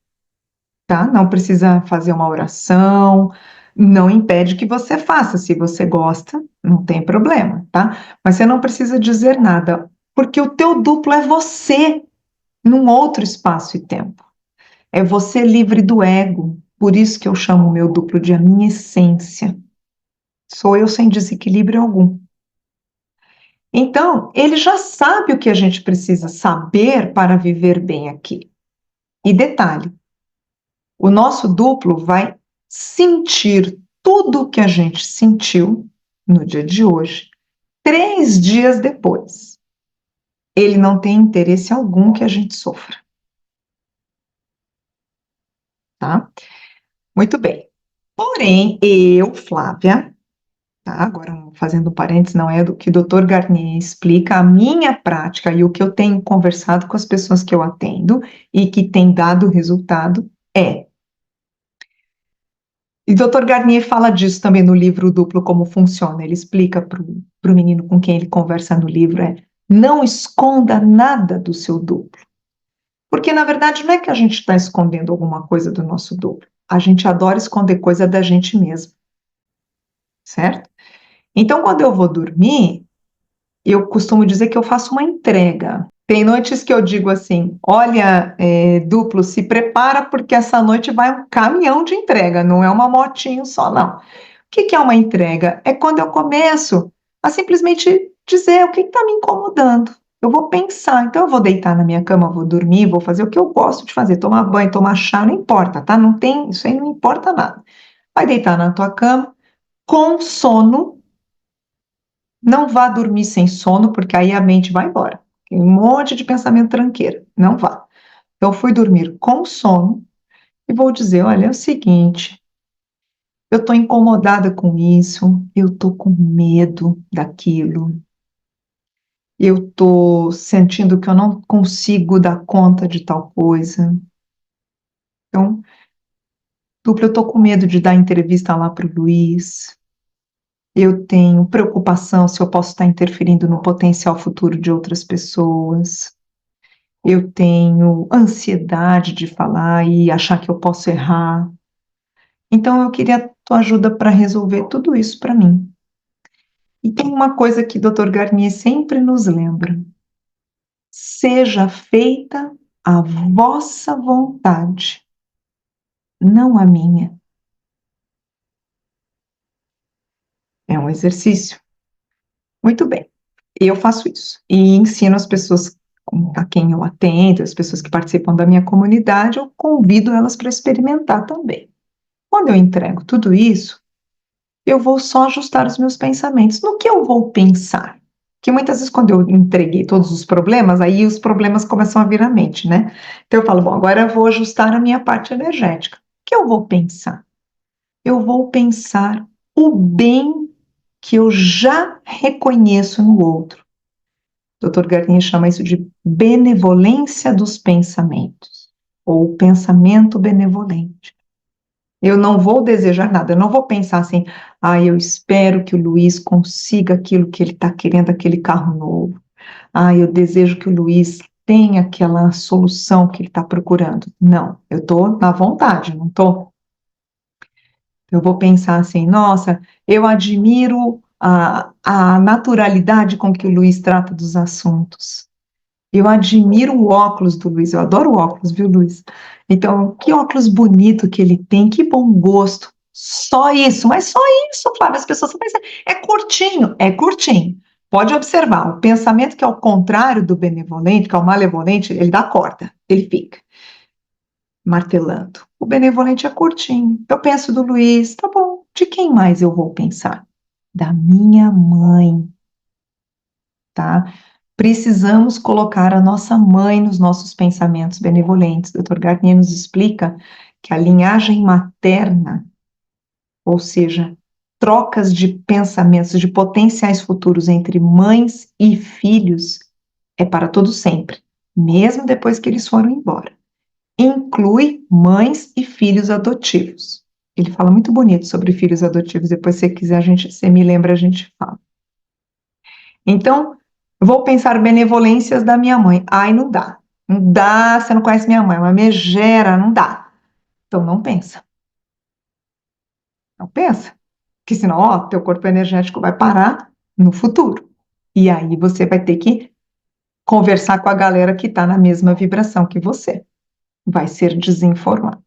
tá? Não precisa fazer uma oração, não impede que você faça. Se você gosta, não tem problema, tá? Mas você não precisa dizer nada, porque o teu duplo é você num outro espaço e tempo. É você livre do ego. Por isso que eu chamo o meu duplo de a minha essência. Sou eu sem desequilíbrio algum. Então, ele já sabe o que a gente precisa saber para viver bem aqui. E detalhe, o nosso duplo vai sentir tudo o que a gente sentiu no dia de hoje, 3 dias depois. Ele não tem interesse algum que a gente sofra. Tá? Muito bem. Porém, eu, Flávia, tá? Agora fazendo um parênteses, não é do que o Dr. Garnier explica, a minha prática e o que eu tenho conversado com as pessoas que eu atendo e que tem dado resultado é. E o Dr. Garnier fala disso também no livro Duplo Como Funciona. Ele explica para o menino com quem ele conversa no livro, não esconda nada do seu duplo. Porque, na verdade, não é que a gente está escondendo alguma coisa do nosso duplo. A gente adora esconder coisa da gente mesmo. Certo? Então, quando eu vou dormir, eu costumo dizer que eu faço uma entrega. Tem noites que eu digo assim, olha, duplo, se prepara porque essa noite vai um caminhão de entrega, não é uma motinho só, não. O que é uma entrega? É quando eu começo a simplesmente dizer o que está me incomodando. Eu vou pensar, então eu vou deitar na minha cama, vou dormir, vou fazer o que eu gosto de fazer, tomar banho, tomar chá, não importa, tá? Não tem, isso aí não importa nada. Vai deitar na tua cama, com sono. Não vá dormir sem sono, porque aí a mente vai embora. Tem um monte de pensamento tranqueira. Não vá. Então, fui dormir com sono e vou dizer: olha, é o seguinte, eu estou incomodada com isso, eu estou com medo daquilo, eu estou sentindo que eu não consigo dar conta de tal coisa. Então, duplo, eu estou com medo de dar entrevista lá para o Luiz. Eu tenho preocupação se eu posso estar interferindo no potencial futuro de outras pessoas. Eu tenho ansiedade de falar e achar que eu posso errar. Então, eu queria a tua ajuda para resolver tudo isso para mim. E tem uma coisa que o Dr. Garnier sempre nos lembra: seja feita a vossa vontade, não a minha. É um exercício. Muito bem, eu faço isso e ensino as pessoas a quem eu atendo, as pessoas que participam da minha comunidade, eu convido elas para experimentar também. Quando eu entrego tudo isso, eu vou só ajustar os meus pensamentos. No que eu vou pensar? Que muitas vezes, quando eu entreguei todos os problemas, aí os problemas começam a vir à mente, né? Então eu falo, bom, agora eu vou ajustar a minha parte energética. O que eu vou pensar? Eu vou pensar o bem que eu já reconheço no outro. O Dr. Garnier chama isso de benevolência dos pensamentos, ou pensamento benevolente. Eu não vou desejar nada, eu não vou pensar assim, eu espero que o Luiz consiga aquilo que ele está querendo, aquele carro novo. Eu desejo que o Luiz tenha aquela solução que ele está procurando. Não, eu estou na vontade, não estou. Eu vou pensar assim, nossa, eu admiro a naturalidade com que o Luiz trata dos assuntos. Eu admiro o óculos do Luiz, eu adoro o óculos, viu, Luiz? Então, que óculos bonito que ele tem, que bom gosto. Só isso, mas só isso, Flávia. As pessoas pensam, é curtinho, é curtinho. Pode observar, o pensamento que é o contrário do benevolente, que é o malevolente, ele dá corda, ele fica. martelando. O benevolente é curtinho. Eu penso do Luiz, tá bom. De quem mais eu vou pensar? Da minha mãe, tá? Precisamos colocar a nossa mãe nos nossos pensamentos benevolentes. Dr. Garnier nos explica que a linhagem materna, ou seja, trocas de pensamentos, de potenciais futuros entre mães e filhos, é para todo sempre, mesmo depois que eles foram embora. Inclui mães e filhos adotivos. Ele fala muito bonito sobre filhos adotivos, depois se você quiser, você me lembra, a gente fala. Então, vou pensar benevolências da minha mãe. Ai, não dá. Não dá, você não conhece minha mãe, é uma megera, não dá. Então, não pensa. Não pensa. Porque senão, ó, teu corpo energético vai parar no futuro. E aí você vai ter que conversar com a galera que está na mesma vibração que você. Vai ser desinformado.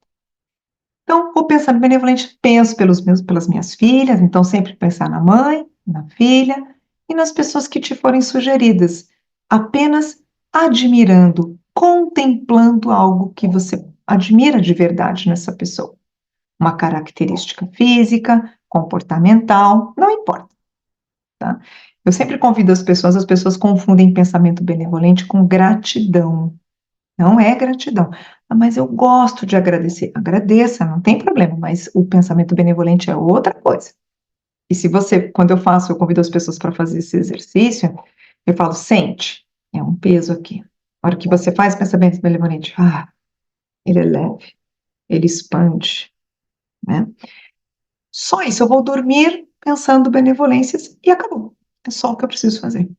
Então, vou pensar benevolente, penso pelas minhas filhas, então sempre pensar na mãe, na filha e nas pessoas que te forem sugeridas, apenas admirando, contemplando algo que você admira de verdade nessa pessoa. Uma característica física, comportamental, não importa, tá? Eu sempre convido as pessoas confundem pensamento benevolente com gratidão. Não é gratidão. Ah, mas eu gosto de agradecer. Agradeça, não tem problema, mas o pensamento benevolente é outra coisa. E se você, quando eu convido as pessoas para fazer esse exercício, eu falo, sente, é um peso aqui. A hora que você faz pensamento benevolente, ele é leve, ele expande, né? Só isso, eu vou dormir pensando benevolências e acabou. É só o que eu preciso fazer.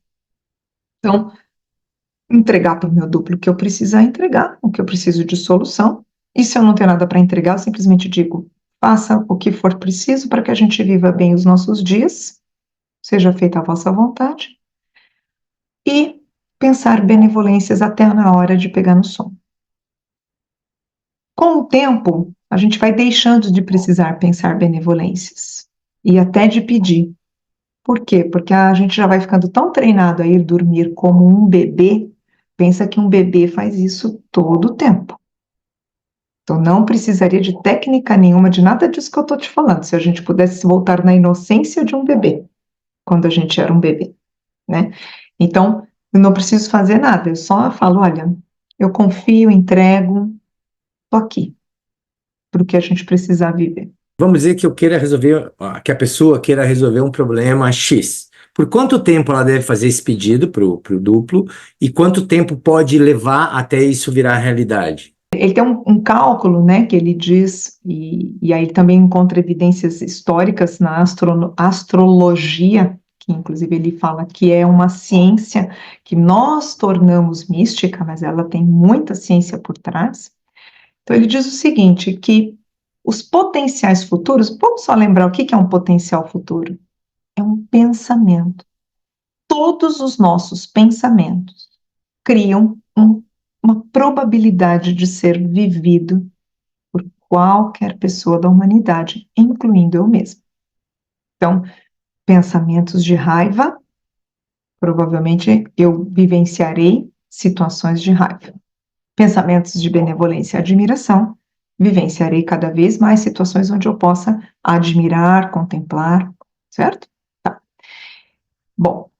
Então, entregar para o meu duplo o que eu precisar entregar, o que eu preciso de solução. E se eu não tenho nada para entregar, eu simplesmente digo: faça o que for preciso para que a gente viva bem os nossos dias, seja feita a vossa vontade, e pensar benevolências até na hora de pegar no sono. Com o tempo, a gente vai deixando de precisar pensar benevolências e até de pedir. Por quê? Porque a gente já vai ficando tão treinado a ir dormir como um bebê. Pensa que um bebê faz isso todo o tempo. Então, não precisaria de técnica nenhuma, de nada disso que eu estou te falando, se a gente pudesse voltar na inocência de um bebê, quando a gente era um bebê, né? Então, eu não preciso fazer nada, eu só falo, olha, eu confio, entrego, tô aqui, para o que a gente precisar viver. Vamos dizer que eu queira resolver, que a pessoa queira resolver um problema X. Por quanto tempo ela deve fazer esse pedido para o duplo e quanto tempo pode levar até isso virar realidade? Ele tem um cálculo, né, que ele diz, e aí ele também encontra evidências históricas na astrologia, que inclusive ele fala que é uma ciência que nós tornamos mística, mas ela tem muita ciência por trás. Então ele diz o seguinte, que os potenciais futuros, vamos só lembrar o que é um potencial futuro? É um pensamento. Todos os nossos pensamentos criam uma probabilidade de ser vivido por qualquer pessoa da humanidade, incluindo eu mesma. Então, pensamentos de raiva, provavelmente eu vivenciarei situações de raiva. Pensamentos de benevolência e admiração, vivenciarei cada vez mais situações onde eu possa admirar, contemplar, certo? Tá. Bom,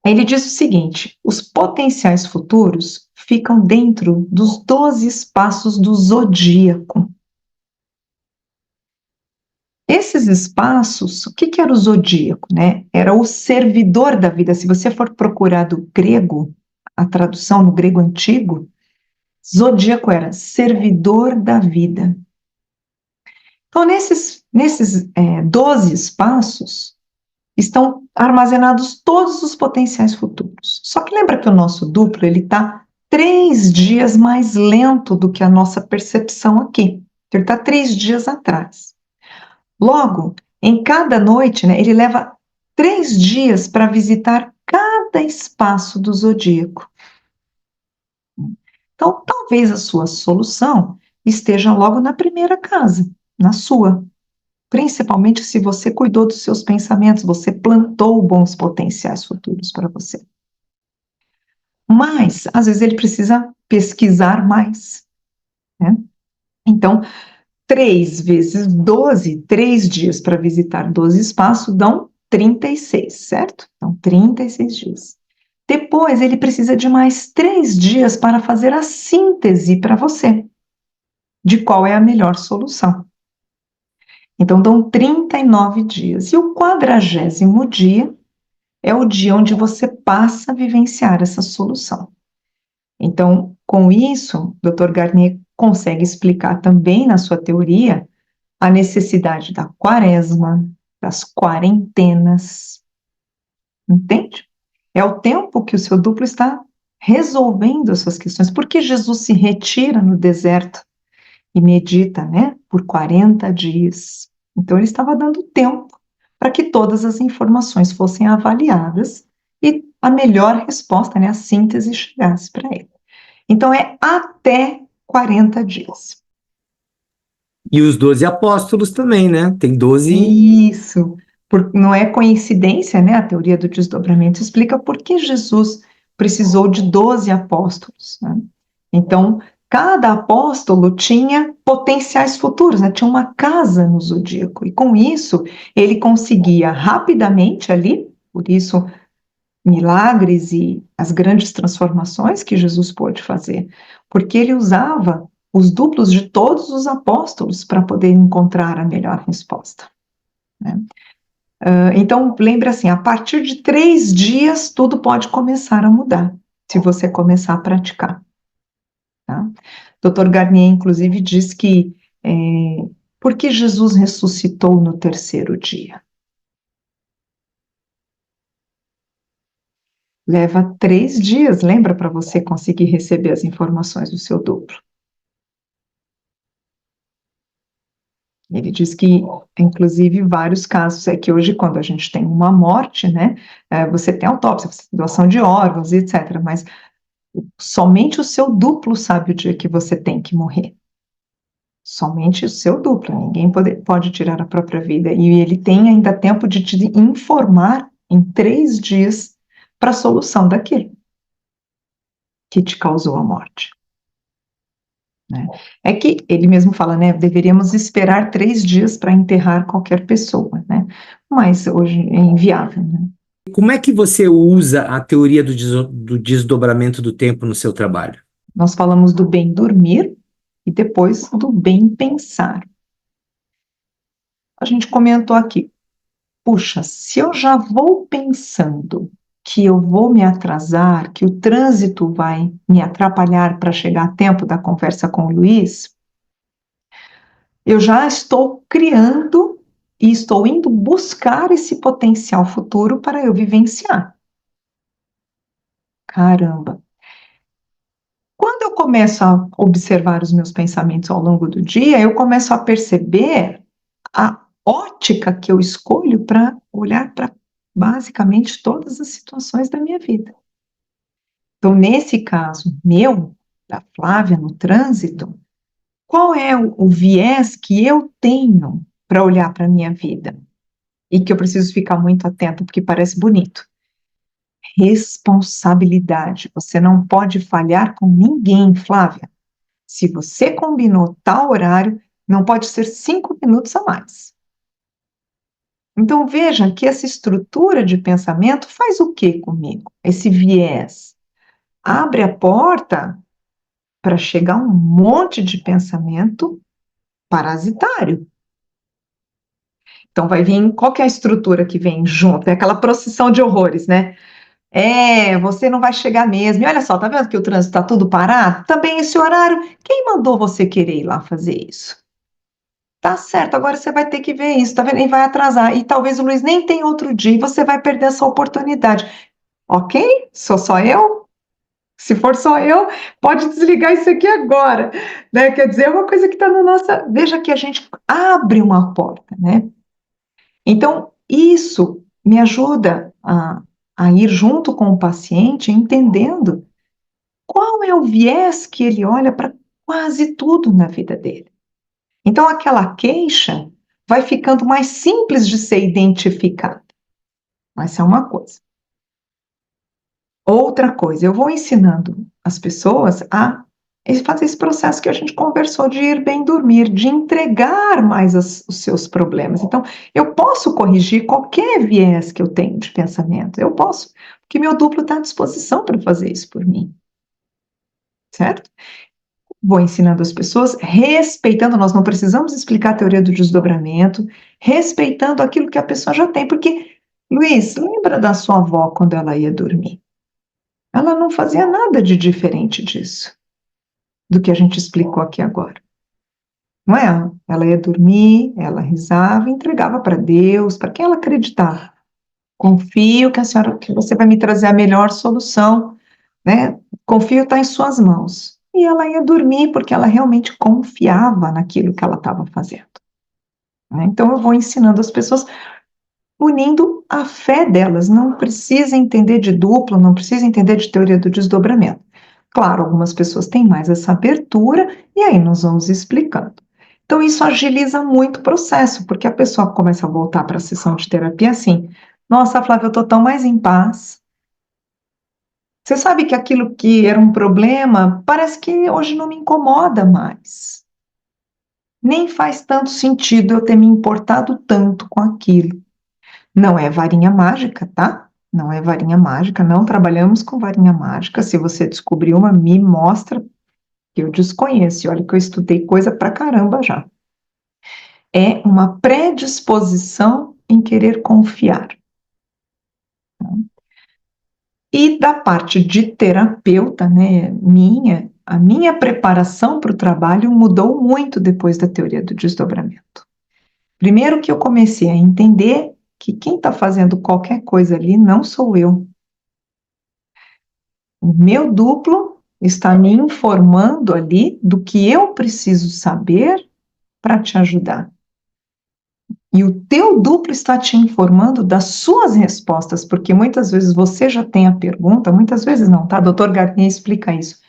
ele diz o seguinte: os potenciais futuros ficam dentro dos 12 espaços do zodíaco. Esses espaços, o que era o zodíaco, né? Era o servidor da vida. Se você for procurar do grego, a tradução no grego antigo, zodíaco era servidor da vida. Então, nesses 12 espaços, estão armazenados todos os potenciais futuros. Só que lembra que o nosso duplo, ele está 3 dias mais lento do que a nossa percepção aqui. Ele está 3 dias atrás. Logo, em cada noite, né, ele leva 3 dias para visitar cada espaço do zodíaco. Então, talvez a sua solução esteja logo na primeira casa, na sua. Principalmente se você cuidou dos seus pensamentos, você plantou bons potenciais futuros para você. Mas, às vezes, ele precisa pesquisar mais, né? Então, 3 vezes 12, 3 dias para visitar 12 espaços dão 36, certo? Então, 36 dias. Depois, ele precisa de mais 3 dias para fazer a síntese para você, de qual é a melhor solução. Então, dão 39 dias. E o 40º dia é o dia onde você passa a vivenciar essa solução. Então, com isso, o Dr. Garnier consegue explicar também na sua teoria a necessidade da quaresma, das quarentenas, entende? É o tempo que o seu duplo está resolvendo as suas questões. Por que Jesus se retira no deserto e medita, né, por 40 dias? Então, ele estava dando tempo para que todas as informações fossem avaliadas e a melhor resposta, né, a síntese chegasse para ele. Então, é até 40 dias. E os 12 apóstolos também, né? Tem 12. Isso, não é coincidência, né? A teoria do desdobramento explica por que Jesus precisou de 12 apóstolos, né? Então, cada apóstolo tinha potenciais futuros, né? Tinha uma casa no zodíaco, e com isso ele conseguia rapidamente ali, por isso milagres e as grandes transformações que Jesus pôde fazer, porque ele usava os duplos de todos os apóstolos para poder encontrar a melhor resposta, né? Então, lembre assim, a partir de 3 dias, tudo pode começar a mudar, se você começar a praticar, tá? Dr. Garnier, inclusive, diz que por que Jesus ressuscitou no 3º dia? Leva 3 dias, lembra, para você conseguir receber as informações do seu duplo. Ele diz que, inclusive, vários casos é que hoje, quando a gente tem uma morte, né, você tem autópsia, você tem doação de órgãos, etc., mas somente o seu duplo sabe o dia que você tem que morrer. Somente o seu duplo, ninguém pode tirar a própria vida, e ele tem ainda tempo de te informar em 3 dias para a solução daquilo que te causou a morte, né? É que ele mesmo fala, né, deveríamos esperar 3 dias para enterrar qualquer pessoa, né, mas hoje é inviável, né? Como é que você usa a teoria do desdobramento do tempo no seu trabalho? Nós falamos do bem dormir e depois do bem pensar. A gente comentou aqui, puxa, se eu já vou pensando que eu vou me atrasar, que o trânsito vai me atrapalhar para chegar a tempo da conversa com o Luiz, eu já estou criando e estou indo buscar esse potencial futuro para eu vivenciar. Caramba! Quando eu começo a observar os meus pensamentos ao longo do dia, eu começo a perceber a ótica que eu escolho para olhar para basicamente todas as situações da minha vida. Então, nesse caso meu, da Flávia no trânsito, qual é o viés que eu tenho para olhar para a minha vida? E que eu preciso ficar muito atenta, porque parece bonito. Responsabilidade. Você não pode falhar com ninguém, Flávia. Se você combinou tal horário, não pode ser 5 minutos a mais. Então, veja que essa estrutura de pensamento faz o que comigo? Esse viés abre a porta para chegar um monte de pensamento parasitário. Então, vai vir, qual que é a estrutura que vem junto? É aquela procissão de horrores, né? Você não vai chegar mesmo. E olha só, tá vendo que o trânsito está tudo parado? Também esse horário, quem mandou você querer ir lá fazer isso? Tá certo, agora você vai ter que ver isso, tá vendo? E vai atrasar. E talvez o Luiz nem tenha outro dia e você vai perder essa oportunidade. Ok? Sou só eu? Se for só eu, pode desligar isso aqui agora, né? Quer dizer, é uma coisa que está na nossa. Veja que a gente abre uma porta, né? Então, isso me ajuda a ir junto com o paciente, entendendo qual é o viés que ele olha para quase tudo na vida dele. Então, aquela queixa vai ficando mais simples de ser identificada. Mas é uma coisa. Outra coisa, eu vou ensinando as pessoas a e fazer esse processo que a gente conversou de ir bem dormir, de entregar mais os seus problemas. Então, eu posso corrigir qualquer viés que eu tenho de pensamento, eu posso, porque meu duplo está à disposição para fazer isso por mim, certo? Vou ensinando as pessoas, respeitando, nós não precisamos explicar a teoria do desdobramento, respeitando aquilo que a pessoa já tem, porque, Luiz, lembra da sua avó quando ela ia dormir? Ela não fazia nada de diferente disso, do que a gente explicou aqui agora. Não é? Ela ia dormir, ela rezava e entregava para Deus, para quem ela acreditava. Confio que a senhora, que você vai me trazer a melhor solução, né? Confio está em suas mãos. E ela ia dormir porque ela realmente confiava naquilo que ela estava fazendo, né? Então eu vou ensinando as pessoas, unindo a fé delas. Não precisa entender de duplo, não precisa entender de teoria do desdobramento. Claro, algumas pessoas têm mais essa abertura e aí nós vamos explicando. Então isso agiliza muito o processo, porque a pessoa começa a voltar para a sessão de terapia assim: nossa, Flávia, eu estou tão mais em paz. Você sabe que aquilo que era um problema, parece que hoje não me incomoda mais. Nem faz tanto sentido eu ter me importado tanto com aquilo. Não é varinha mágica, tá? Não é varinha mágica, não trabalhamos com varinha mágica. Se você descobrir uma, me mostra, que eu desconheço. E olha que eu estudei coisa pra caramba já. É uma predisposição em querer confiar. E da parte de terapeuta, né, a minha preparação para o trabalho mudou muito depois da teoria do desdobramento. Primeiro que eu comecei a entender que quem está fazendo qualquer coisa ali não sou eu. O meu duplo está me informando ali do que eu preciso saber para te ajudar. E o teu duplo está te informando das suas respostas, porque muitas vezes você já tem a pergunta, muitas vezes não, tá? Dr. Garnier explica isso.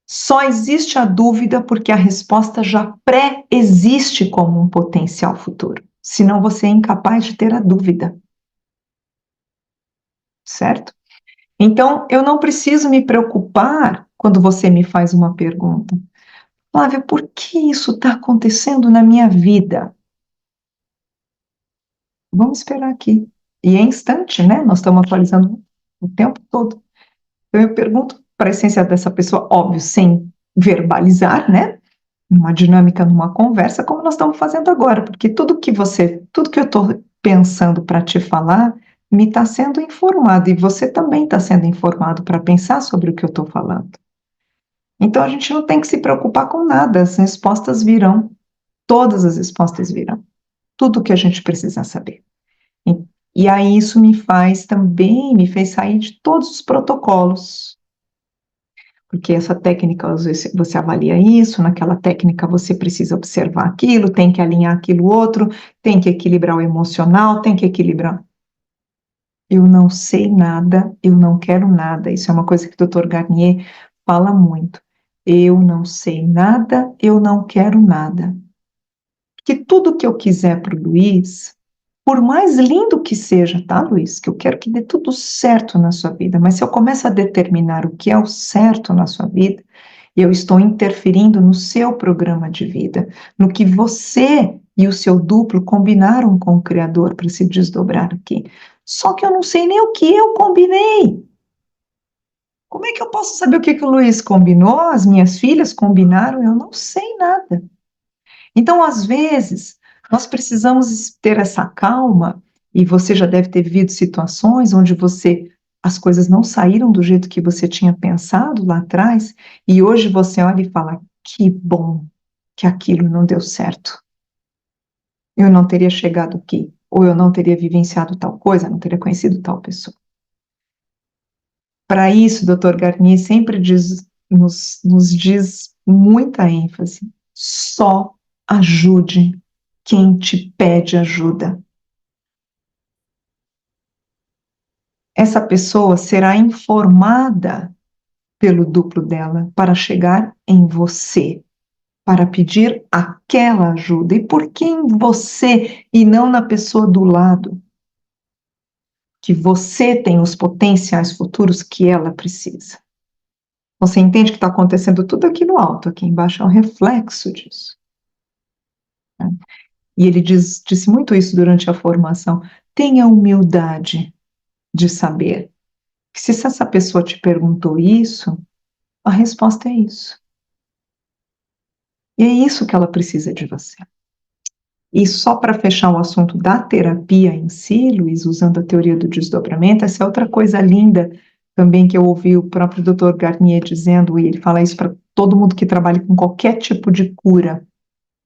Só existe a dúvida porque a resposta já pré-existe como um potencial futuro. Senão você é incapaz de ter a dúvida. Certo? Então, eu não preciso me preocupar quando você me faz uma pergunta. Flávia, por que isso está acontecendo na minha vida? Vamos esperar aqui. E é instante, né? Nós estamos atualizando o tempo todo. Então, eu pergunto para a essência dessa pessoa, óbvio, sem verbalizar, né? Numa dinâmica, numa conversa, como nós estamos fazendo agora, porque tudo que eu estou pensando para te falar, me está sendo informado, e você também está sendo informado para pensar sobre o que eu estou falando. Então, a gente não tem que se preocupar com nada, as respostas virão, todas as respostas virão, tudo o que a gente precisa saber. E aí isso me fez sair de todos os protocolos, porque essa técnica, às vezes, você avalia isso, naquela técnica você precisa observar aquilo, tem que alinhar aquilo outro, tem que equilibrar o emocional, tem que equilibrar. Eu não sei nada, eu não quero nada. Isso é uma coisa que o Dr. Garnier fala muito. Eu não sei nada, eu não quero nada. Porque tudo que eu quiser para o Luiz, por mais lindo que seja, tá, Luiz? Que eu quero que dê tudo certo na sua vida, mas se eu começo a determinar o que é o certo na sua vida, eu estou interferindo no seu programa de vida, no que você e o seu duplo combinaram com o Criador para se desdobrar aqui. Só que eu não sei nem o que eu combinei. Como é que eu posso saber o que o Luiz combinou? As minhas filhas combinaram? Eu não sei nada. Então, às vezes, nós precisamos ter essa calma, e você já deve ter vivido situações onde as coisas não saíram do jeito que você tinha pensado lá atrás, e hoje você olha e fala, que bom que aquilo não deu certo. Eu não teria chegado aqui, ou eu não teria vivenciado tal coisa, não teria conhecido tal pessoa. Para isso, o Dr. Garnier sempre nos diz muita ênfase, só ajude quem te pede ajuda. Essa pessoa será informada pelo duplo dela para chegar em você, para pedir aquela ajuda. E por que em você e não na pessoa do lado? Que você tem os potenciais futuros que ela precisa. Você entende que está acontecendo tudo aqui no alto, aqui embaixo é um reflexo disso. Né? E ele disse muito isso durante a formação. Tenha humildade de saber que se essa pessoa te perguntou isso, a resposta é isso. E é isso que ela precisa de você. E só para fechar o assunto da terapia em si, Luiz, usando a teoria do desdobramento, essa é outra coisa linda também que eu ouvi o próprio Dr. Garnier dizendo, e ele fala isso para todo mundo que trabalha com qualquer tipo de cura.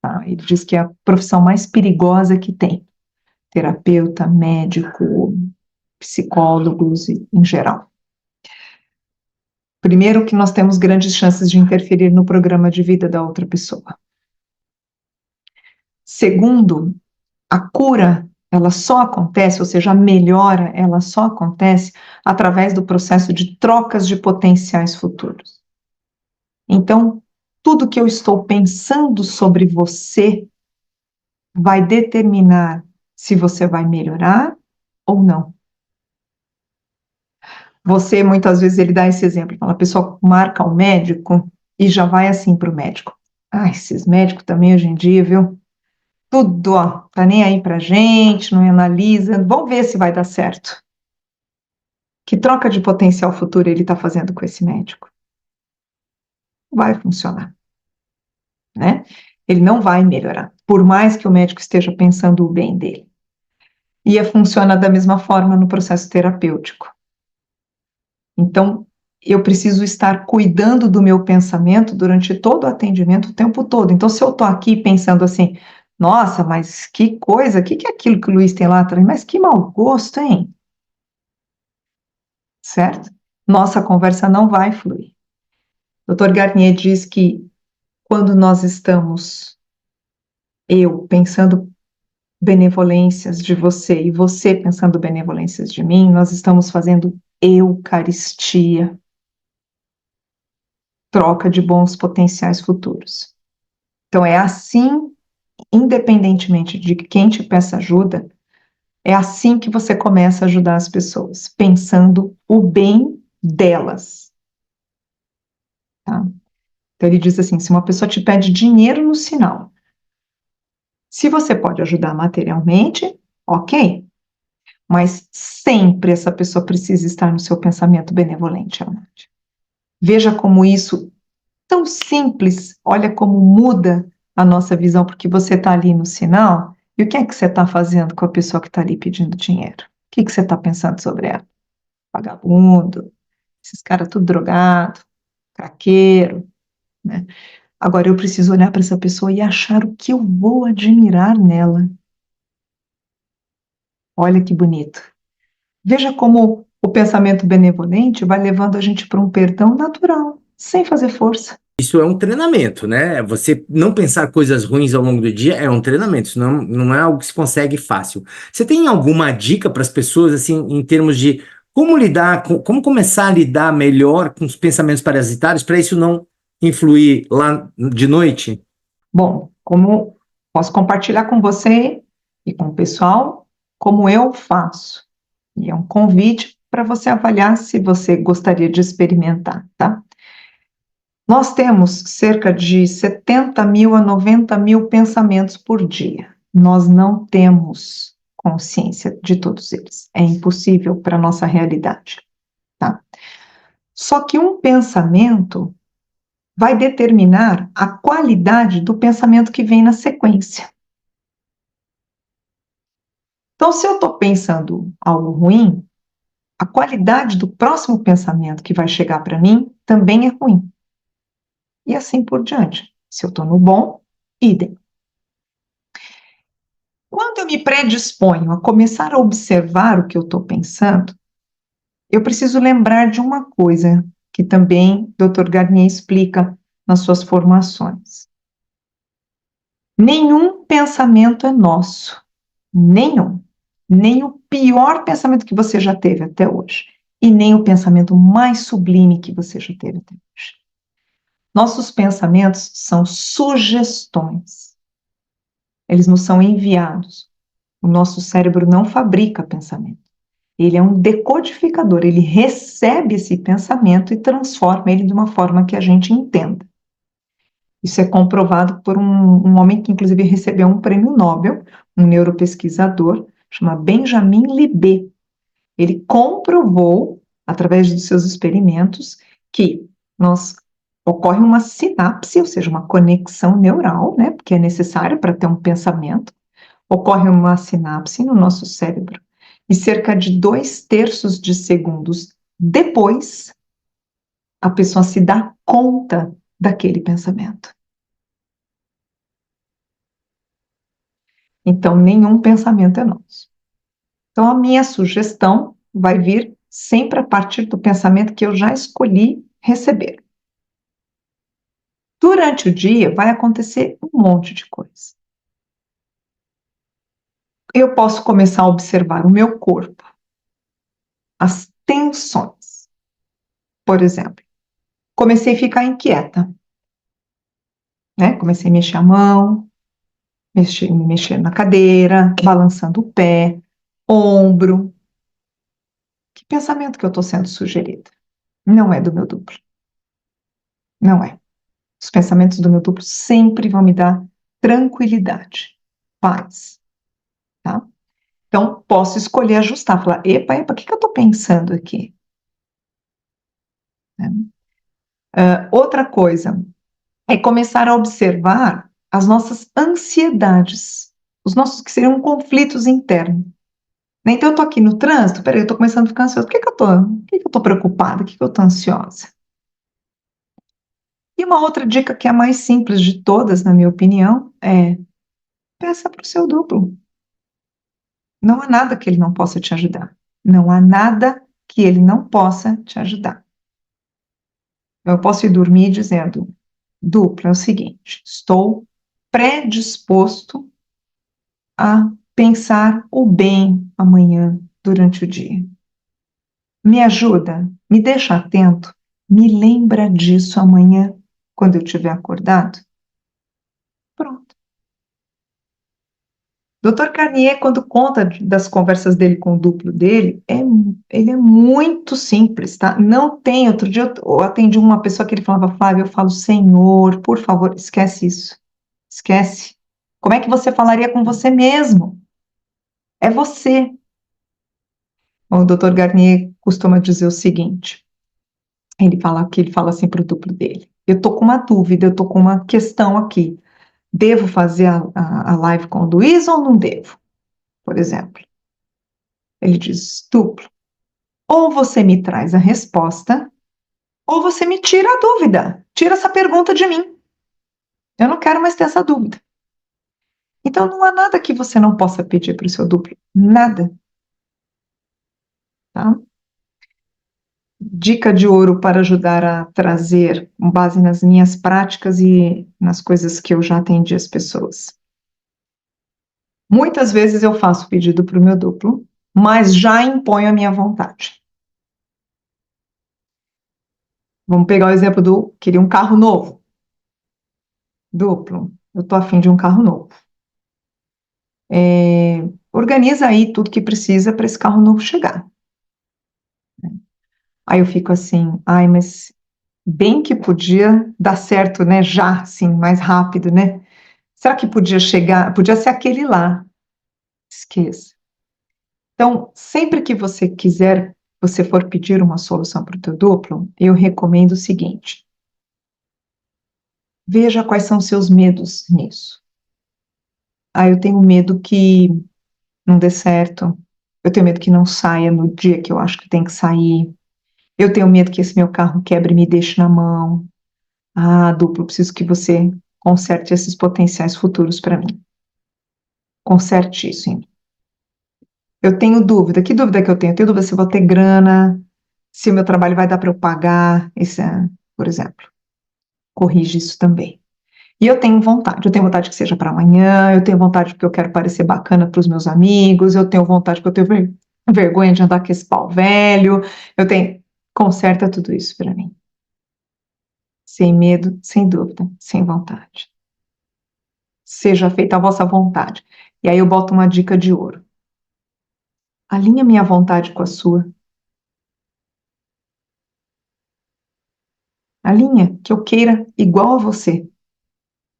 Tá? Ele diz que é a profissão mais perigosa que tem. Terapeuta, médico, psicólogos em geral. Primeiro, que nós temos grandes chances de interferir no programa de vida da outra pessoa. Segundo, a cura, ela só acontece, ou seja, a melhora, ela só acontece através do processo de trocas de potenciais futuros. Então, tudo que eu estou pensando sobre você vai determinar se você vai melhorar ou não. Você, muitas vezes, ele dá esse exemplo, a pessoa marca o médico e já vai assim para o médico. Ah, esses médicos também hoje em dia, viu? Tudo, ó, tá nem aí pra gente, não analisa, vamos ver se vai dar certo. Que troca de potencial futuro ele está fazendo com esse médico? Vai funcionar, né? Ele não vai melhorar, por mais que o médico esteja pensando o bem dele. E funciona da mesma forma no processo terapêutico. Então, eu preciso estar cuidando do meu pensamento durante todo o atendimento, o tempo todo. Então, se eu estou aqui pensando assim, nossa, mas que coisa, o que é aquilo que o Luiz tem lá atrás? Mas que mau gosto, hein? Certo? Nossa conversa não vai fluir. O Dr. Garnier diz que quando nós estamos, eu pensando benevolências de você e você pensando benevolências de mim, nós estamos fazendo eucaristia, troca de bons potenciais futuros. Então é assim, independentemente de quem te peça ajuda, é assim que você começa a ajudar as pessoas, pensando o bem delas. Tá? Então ele diz assim, se uma pessoa te pede dinheiro no sinal, se você pode ajudar materialmente, ok, mas sempre essa pessoa precisa estar no seu pensamento benevolente, Armande. Veja como isso, tão simples, olha como muda a nossa visão, porque você está ali no sinal, e o que é que você está fazendo com a pessoa que está ali pedindo dinheiro? O que você está pensando sobre ela? Vagabundo, esses caras tudo drogado, craqueiro, né? Agora eu preciso olhar para essa pessoa e achar o que eu vou admirar nela. Olha que bonito. Veja como o pensamento benevolente vai levando a gente para um perdão natural, sem fazer força. Isso é um treinamento, né? Você não pensar coisas ruins ao longo do dia é um treinamento, isso não é algo que se consegue fácil. Você tem alguma dica para as pessoas, assim, em termos de como lidar, como começar a lidar melhor com os pensamentos parasitários, para isso não influir lá de noite? Bom, como posso compartilhar com você e com o pessoal como eu faço. E é um convite para você avaliar se você gostaria de experimentar, tá? Nós temos cerca de 70 mil a 90 mil pensamentos por dia. Nós não temos consciência de todos eles. É impossível para a nossa realidade, tá? Só que um pensamento vai determinar a qualidade do pensamento que vem na sequência. Então, se eu estou pensando algo ruim, a qualidade do próximo pensamento que vai chegar para mim também é ruim. E assim por diante. Se eu estou no bom, idem. Quando eu me predisponho a começar a observar o que eu estou pensando, eu preciso lembrar de uma coisa que também Dr. Garnier explica nas suas formações. Nenhum pensamento é nosso. Nenhum. Nem o pior pensamento que você já teve até hoje. E nem o pensamento mais sublime que você já teve até hoje. Nossos pensamentos são sugestões. Eles nos são enviados. O nosso cérebro não fabrica pensamento. Ele é um decodificador, ele recebe esse pensamento e transforma ele de uma forma que a gente entenda. Isso é comprovado por um homem que, inclusive, recebeu um prêmio Nobel, um neuropesquisador, chama Benjamin Libet. Ele comprovou, através dos seus experimentos, que ocorre uma sinapse, ou seja, uma conexão neural, né, que é necessária para ter um pensamento, ocorre uma sinapse no nosso cérebro, e cerca de 2/3 de segundos depois, a pessoa se dá conta daquele pensamento. Então, nenhum pensamento é nosso. Então, a minha sugestão vai vir sempre a partir do pensamento que eu já escolhi receber. Durante o dia, vai acontecer um monte de coisa. Eu posso começar a observar o meu corpo, as tensões. Por exemplo, comecei a ficar inquieta, né? Comecei a mexer a mão, me mexer na cadeira, balançando o pé, ombro. Que pensamento que eu estou sendo sugerida? Não é do meu duplo. Não é. Os pensamentos do meu duplo sempre vão me dar tranquilidade, paz, tá? Então, posso escolher ajustar, falar, epa, o que eu estou pensando aqui? Né? Outra coisa é começar a observar as nossas ansiedades, os nossos que seriam conflitos internos. Então, eu estou aqui no trânsito, peraí, eu estou começando a ficar ansiosa. Por que eu estou preocupada? Por que eu estou ansiosa? E uma outra dica que é a mais simples de todas, na minha opinião, é peça para o seu duplo. Não há nada que ele não possa te ajudar. Não há nada que ele não possa te ajudar. Eu posso ir dormir dizendo, duplo, é o seguinte, estou predisposto a pensar o bem amanhã durante o dia. Me ajuda, me deixa atento, me lembra disso amanhã, quando eu estiver acordado. Pronto. Dr. Carnier, quando conta das conversas dele com o duplo dele, ele é muito simples, tá? Não tem, outro dia eu atendi uma pessoa que ele falava, Flávia, eu falo, Senhor, por favor, esquece isso. Esquece. Como é que você falaria com você mesmo? É você. O Dr. Garnier costuma dizer o seguinte, ele fala assim para o duplo dele, eu tô com uma dúvida, eu tô com uma questão aqui, devo fazer a live com o Luiz ou não devo? Por exemplo. Ele diz, duplo, ou você me traz a resposta, ou você me tira a dúvida, tira essa pergunta de mim. Eu não quero mais ter essa dúvida. Então, não há nada que você não possa pedir para o seu duplo, nada. Tá? Dica de ouro para ajudar a trazer, com base nas minhas práticas e nas coisas que eu já atendi as pessoas. Muitas vezes eu faço pedido para o meu duplo, mas já imponho a minha vontade. Vamos pegar o exemplo do, queria um carro novo. Duplo, eu estou afim de um carro novo. Organiza aí tudo que precisa para esse carro novo chegar. Aí eu fico assim, ai, mas bem que podia dar certo, né? Já, assim, mais rápido, né? Será que podia chegar? Podia ser aquele lá. Esqueça. Então, sempre que você quiser, você for pedir uma solução para o teu duplo, eu recomendo o seguinte: veja quais são os seus medos nisso. Ah, eu tenho medo que não dê certo. Eu tenho medo que não saia no dia que eu acho que tem que sair. Eu tenho medo que esse meu carro quebre e me deixe na mão. Ah, duplo, preciso que você conserte esses potenciais futuros para mim. Conserte isso em mim. Eu tenho dúvida. Que dúvida que eu tenho? Eu tenho dúvida se eu vou ter grana, se o meu trabalho vai dar para eu pagar, por exemplo. Corrige isso também. E eu tenho vontade que seja para amanhã, eu tenho vontade porque eu quero parecer bacana para os meus amigos, eu tenho vontade porque eu tenho vergonha de andar com esse pau velho, eu tenho... Conserta tudo isso para mim. Sem medo, sem dúvida, sem vontade. Seja feita a vossa vontade. E aí eu boto uma dica de ouro. Alinha minha vontade com a sua. Alinha que eu queira igual a você.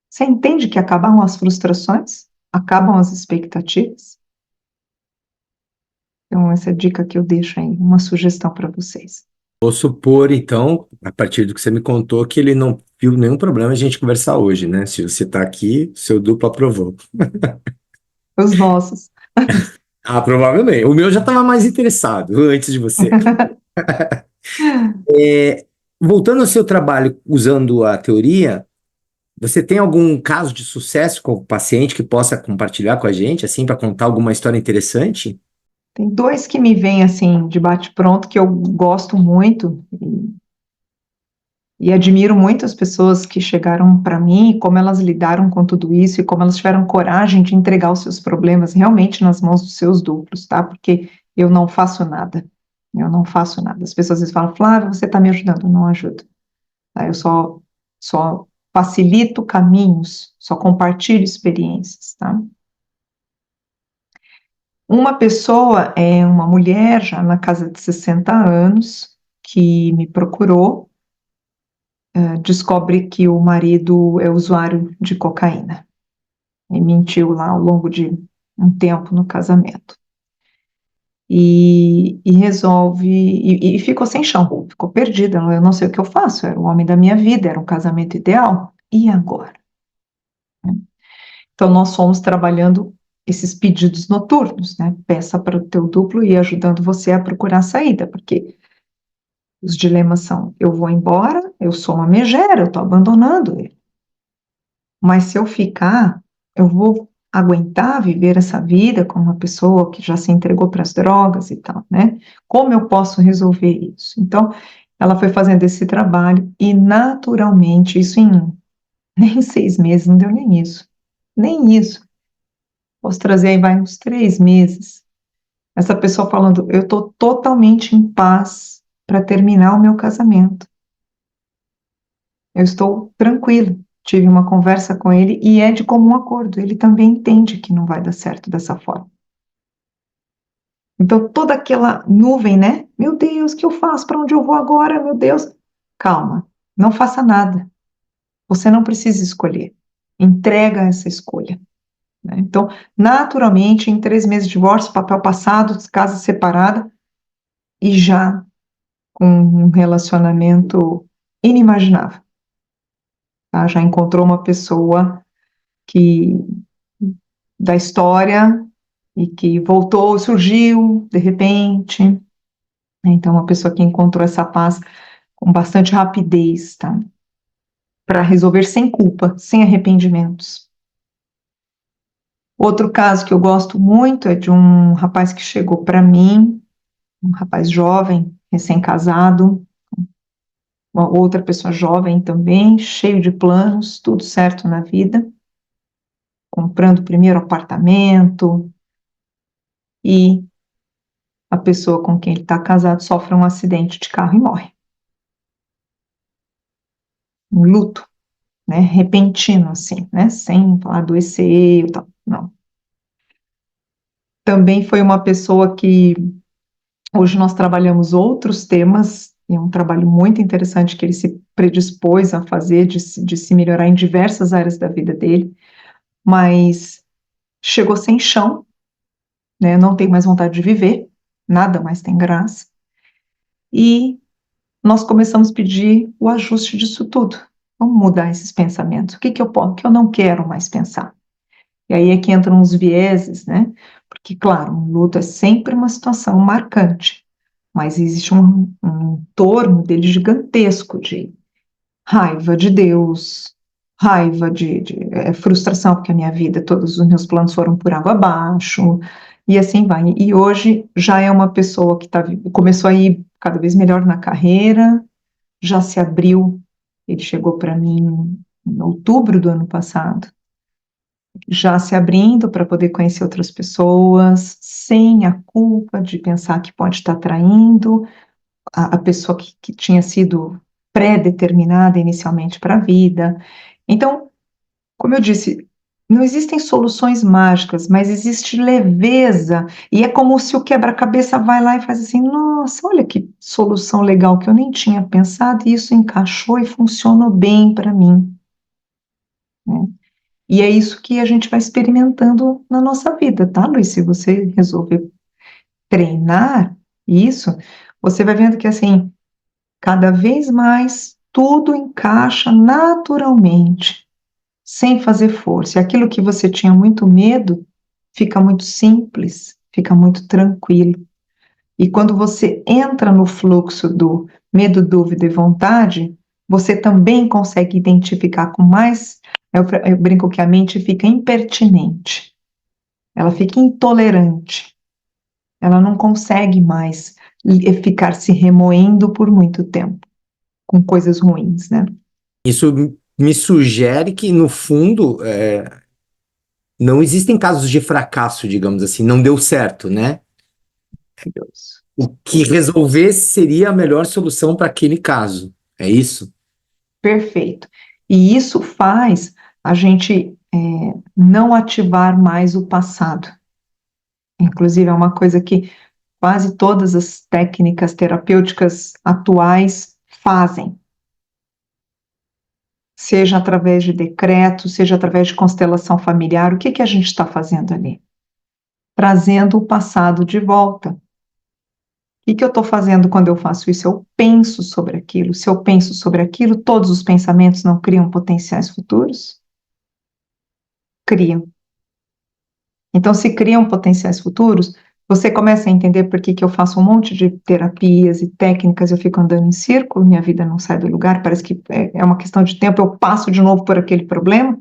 Você entende que acabam as frustrações? Acabam as expectativas? Então, essa é a dica que eu deixo aí, uma sugestão para vocês. Vou supor, então, a partir do que você me contou, que ele não viu nenhum problema a gente conversar hoje, né? Se você está aqui, seu duplo aprovou. Os nossos. Ah, provavelmente. O meu já estava mais interessado antes de você. É, voltando ao seu trabalho usando a teoria, você tem algum caso de sucesso com o paciente que possa compartilhar com a gente, assim, para contar alguma história interessante? Tem dois que me vêm assim de bate-pronto que eu gosto muito e admiro muito as pessoas que chegaram para mim, como elas lidaram com tudo isso e como elas tiveram coragem de entregar os seus problemas realmente nas mãos dos seus duplos, tá? Porque eu não faço nada. Eu não faço nada. As pessoas às vezes falam, Flávia, você está me ajudando. Eu não ajudo. Tá? Eu só facilito caminhos, só compartilho experiências, tá? Uma pessoa é uma mulher já na casa de 60 anos que me procurou, descobre que o marido é usuário de cocaína e mentiu lá ao longo de um tempo no casamento. E resolve, e ficou sem chão, ficou perdida. Eu não sei o que eu faço, era o homem da minha vida, era um casamento ideal. E agora? Então, nós fomos trabalhando esses pedidos noturnos, né? Peça para o teu duplo ir ajudando você a procurar saída, porque os dilemas são: eu vou embora, eu sou uma megera, eu estou abandonando ele. Mas se eu ficar, eu vou aguentar viver essa vida com uma pessoa que já se entregou para as drogas e tal, né? Como eu posso resolver isso? Então, ela foi fazendo esse trabalho e, naturalmente, isso em nem 6 meses, não deu nem isso. Nem isso. Posso trazer aí, vai, uns 3 meses. Essa pessoa falando, eu estou totalmente em paz para terminar o meu casamento. Eu estou tranquila. Tive uma conversa com ele e é de comum acordo. Ele também entende que não vai dar certo dessa forma. Então, toda aquela nuvem, né? Meu Deus, o que eu faço? Para onde eu vou agora? Meu Deus. Calma, não faça nada. Você não precisa escolher. Entrega essa escolha. Né? Então, naturalmente, em 3 meses de divórcio, papel passado, casa separada e já com um relacionamento inimaginável. Tá? Já encontrou uma pessoa que da história e que voltou, surgiu de repente. Então, uma pessoa que encontrou essa paz com bastante rapidez, tá? Para resolver sem culpa, sem arrependimentos. Outro caso que eu gosto muito é de um rapaz que chegou para mim, um rapaz jovem, recém-casado, uma outra pessoa jovem também, cheio de planos, tudo certo na vida, comprando o primeiro apartamento, e a pessoa com quem ele está casado sofre um acidente de carro e morre. Um luto, né, repentino, assim, né, sem adoecer e tal, não. Também foi uma pessoa que, hoje nós trabalhamos outros temas, é um trabalho muito interessante que ele se predispôs a fazer, de se melhorar em diversas áreas da vida dele, mas chegou sem chão, né, não tem mais vontade de viver, nada mais tem graça, e nós começamos a pedir o ajuste disso tudo. Vamos mudar esses pensamentos. O que eu posso, que eu não quero mais pensar? E aí é que entram os vieses, né? Porque, claro, um luto é sempre uma situação marcante, mas existe um entorno dele gigantesco de raiva de Deus, raiva de frustração, porque a minha vida, todos os meus planos foram por água abaixo, e assim vai. E hoje já é uma pessoa que começou a ir cada vez melhor na carreira, já se abriu, ele chegou para mim em outubro do ano passado, já se abrindo para poder conhecer outras pessoas, sem a culpa de pensar que pode estar traindo a pessoa que tinha sido pré-determinada inicialmente para a vida. Então, como eu disse, Não existem soluções mágicas, mas existe leveza. E é como se o quebra-cabeça vai lá e faz assim: nossa, olha que solução legal que eu nem tinha pensado, e isso encaixou e funcionou bem para mim, né? E é isso que a gente vai experimentando na nossa vida, tá, Luiz? Se você resolver treinar isso, você vai vendo que, assim, cada vez mais tudo encaixa naturalmente, sem fazer força. E aquilo que você tinha muito medo fica muito simples, fica muito tranquilo. E quando você entra no fluxo do medo, dúvida e vontade, você também consegue identificar com mais. Eu brinco que a mente fica impertinente, ela fica intolerante, ela não consegue mais ficar se remoendo por muito tempo com coisas ruins, né? Isso me sugere que, no fundo, não existem casos de fracasso, digamos assim, não deu certo, né? Maravilhoso. O que resolver seria a melhor solução para aquele caso. É isso? Perfeito. E isso faz a gente não ativar mais o passado. Inclusive, é uma coisa que quase todas as técnicas terapêuticas atuais fazem, seja através de decreto, seja através de constelação familiar. O que que a gente está fazendo ali? Trazendo o passado de volta. O que que eu estou fazendo quando eu faço isso? Eu penso sobre aquilo. Se eu penso sobre aquilo, todos os pensamentos não criam potenciais futuros? Criam. Então, se criam potenciais futuros, você começa a entender por que que eu faço um monte de terapias e técnicas, eu fico andando em círculo, minha vida não sai do lugar, parece que é uma questão de tempo, eu passo de novo por aquele problema,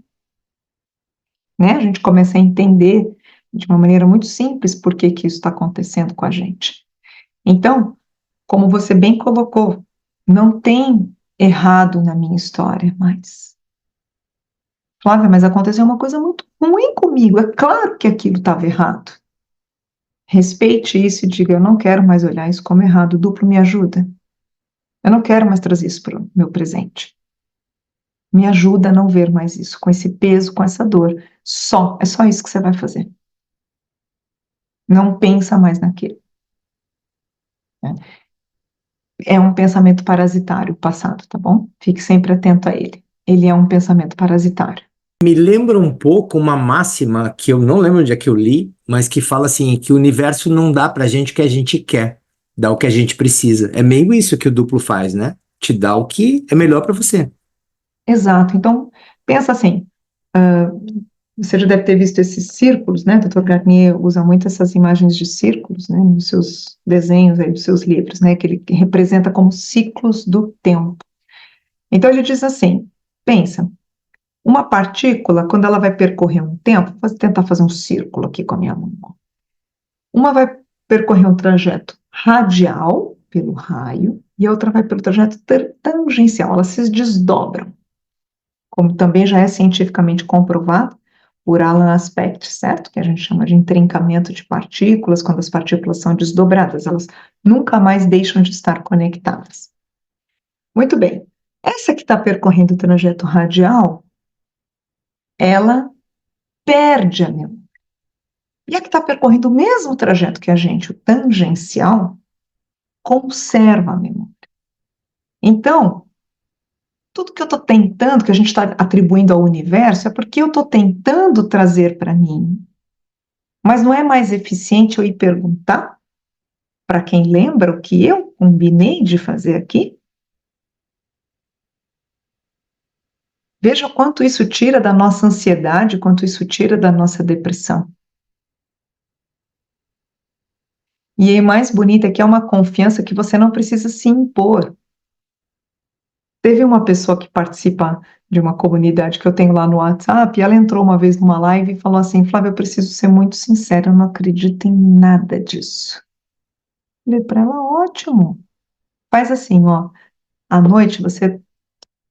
né? A gente começa a entender de uma maneira muito simples por que que isso está acontecendo com a gente. Então, como você bem colocou, não tem errado na minha história, mas Flávia, mas aconteceu uma coisa muito ruim comigo, é claro que aquilo estava errado. Respeite isso e diga: eu não quero mais olhar isso como errado, o duplo me ajuda. Eu não quero mais trazer isso para o meu presente. Me ajuda a não ver mais isso, com esse peso, com essa dor. É só isso que você vai fazer. Não pensa mais naquilo, né? É um pensamento parasitário, o passado, tá bom? Fique sempre atento a ele. Ele é um pensamento parasitário. Me lembra um pouco uma máxima que eu não lembro onde é que eu li, mas que fala assim, que o universo não dá pra gente o que a gente quer, dá o que a gente precisa. É meio isso que o duplo faz, né? Te dá o que é melhor pra você. Exato. Então, pensa assim, você já deve ter visto esses círculos, né? Dr. Garnier usa muito essas imagens de círculos, né? Nos seus desenhos aí, dos seus livros, né? Que ele representa como ciclos do tempo. Então ele diz assim: pensa, uma partícula, quando ela vai percorrer um tempo, vou tentar fazer um círculo aqui com a minha mão. Uma vai percorrer um trajeto radial, pelo raio, e a outra vai pelo trajeto tangencial, elas se desdobram, como também já é cientificamente comprovado por Alan Aspect, certo? Que a gente chama de entrincamento de partículas, quando as partículas são desdobradas, elas nunca mais deixam de estar conectadas. Muito bem, essa que está percorrendo o trajeto radial, ela perde a memória. E a que está percorrendo o mesmo trajeto que a gente, o tangencial, conserva a memória. Então, tudo que eu estou tentando, que a gente está atribuindo ao universo, é porque eu estou tentando trazer para mim. Mas não é mais eficiente eu ir perguntar para quem lembra o que eu combinei de fazer aqui? Veja o quanto isso tira da nossa ansiedade, quanto isso tira da nossa depressão. E o mais bonito é que é uma confiança que você não precisa se impor. Teve uma pessoa que participa de uma comunidade que eu tenho lá no WhatsApp, e ela entrou uma vez numa live e falou assim: Flávia, eu preciso ser muito sincera, eu não acredito em nada disso. Falei para ela: ótimo. Faz assim, ó, à noite você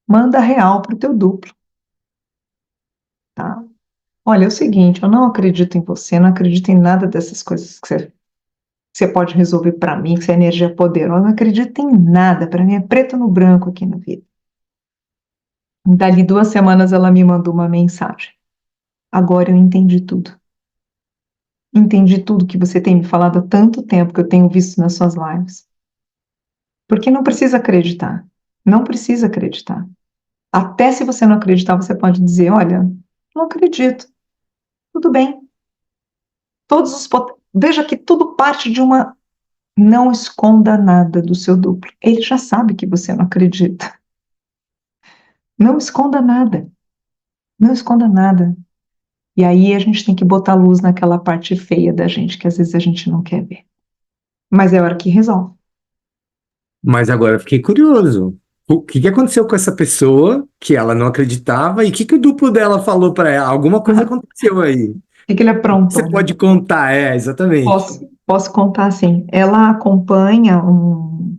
manda real pro teu duplo, tá? Olha, é o seguinte, eu não acredito em você, não acredito em nada dessas coisas que você pode resolver para mim, que você é energia poderosa, não acredito em nada, para mim é preto no branco aqui na vida. Dali 2 semanas ela me mandou uma mensagem. agora eu entendi tudo. Entendi tudo que você tem me falado há tanto tempo que eu tenho visto nas suas lives. Porque não precisa acreditar. Não precisa acreditar. Até se você não acreditar, você pode dizer, olha, não acredito. Tudo bem. Veja que tudo parte de uma... Não esconda nada do seu duplo. Ele já sabe que você não acredita. Não esconda nada. Não esconda nada. E aí a gente tem que botar luz naquela parte feia da gente, que às vezes a gente não quer ver. Mas é a hora que resolve. Mas agora eu fiquei curioso. O que que aconteceu com essa pessoa que ela não acreditava e o que que o duplo dela falou para ela? Alguma coisa aconteceu aí. O O que ele que você aprontou, né? pode contar? É, exatamente. Posso contar assim. Ela acompanha um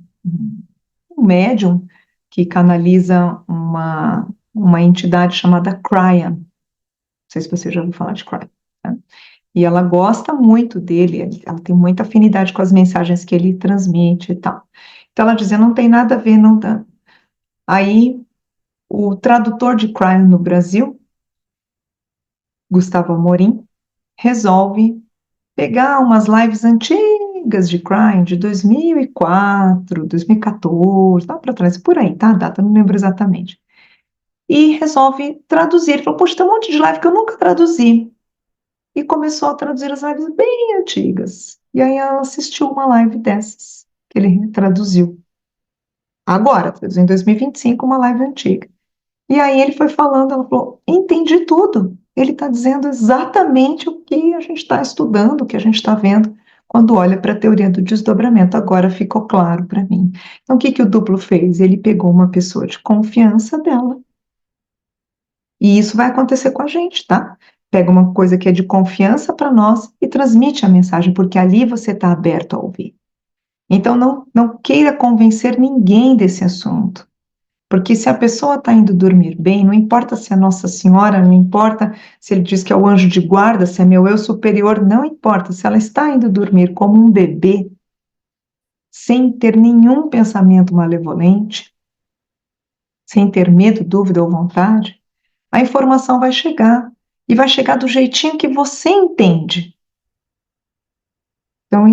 médium que canaliza uma entidade chamada Cryan. Não sei se você já ouviu falar de Cryan. Tá? E ela gosta muito dele, ela tem muita afinidade com as mensagens que ele transmite e tal. Então ela dizia, não tem nada a ver, não dá. Aí o tradutor de Cryan no Brasil, Gustavo Amorim, resolve pegar umas lives antigas de Crime, de 2004, 2014, lá para trás, por aí, tá? A data não lembro exatamente. E resolve traduzir. Falou, poxa, tem um monte de live que eu nunca traduzi. E começou a traduzir as lives bem antigas. E aí ela assistiu uma live dessas, que ele traduziu. Agora, traduziu em 2025, uma live antiga. E aí ele foi falando, ela falou, entendi tudo. Ele está dizendo exatamente o que a gente está estudando, o que a gente está vendo quando olha para a teoria do desdobramento. Agora ficou claro para mim. Então, o que que o duplo fez? Ele pegou uma pessoa de confiança dela. E isso vai acontecer com a gente, tá? Pega uma coisa que é de confiança para nós e transmite a mensagem, porque ali você está aberto a ouvir. Então, não queira convencer ninguém desse assunto. Porque se a pessoa está indo dormir bem, não importa se é Nossa Senhora, não importa se ele diz que é o anjo de guarda, se é meu eu superior, não importa. Se ela está indo dormir como um bebê, sem ter nenhum pensamento malevolente, sem ter medo, dúvida ou vontade, a informação vai chegar. E vai chegar do jeitinho que você entende. Então,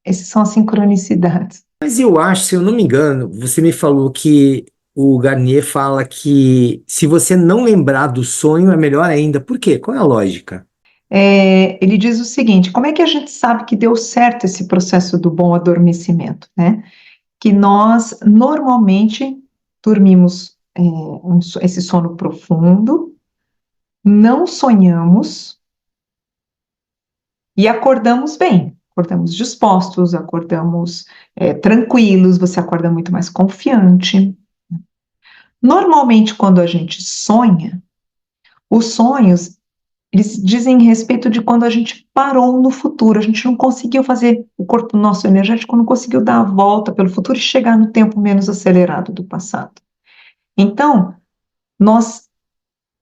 essas são as sincronicidades. Mas eu acho, se eu não me engano, você me falou que o Garnier fala que se você não lembrar do sonho é melhor ainda. Por quê? Qual é a lógica? Ele diz o seguinte: como é que a gente sabe que deu certo esse processo do bom adormecimento, né? Que nós normalmente dormimos esse sono profundo, não sonhamos e acordamos bem. Acordamos dispostos, acordamos tranquilos, você acorda muito mais confiante. Normalmente, quando a gente sonha, os sonhos, eles dizem respeito de quando a gente parou no futuro, a gente não conseguiu fazer, o corpo nosso energético não conseguiu dar a volta pelo futuro e chegar no tempo menos acelerado do passado. Então, nós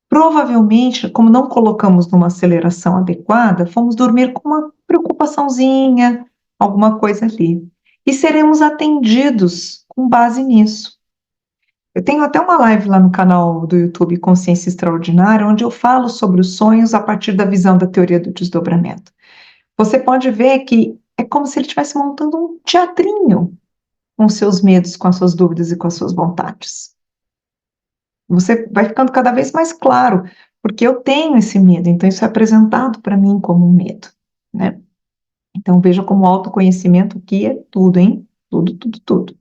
provavelmente, como não colocamos numa aceleração adequada, fomos dormir com uma preocupaçãozinha, alguma coisa ali. E seremos atendidos com base nisso. Eu tenho até uma live lá no canal do YouTube Consciência Extraordinária, onde eu falo sobre os sonhos a partir da visão da teoria do desdobramento. Você pode ver que é como se ele estivesse montando um teatrinho com os seus medos, com as suas dúvidas e com as suas vontades. Você vai ficando cada vez mais claro, porque eu tenho esse medo, então isso é apresentado para mim como um medo, né? Então veja como o autoconhecimento que é tudo, hein? Tudo, tudo, tudo.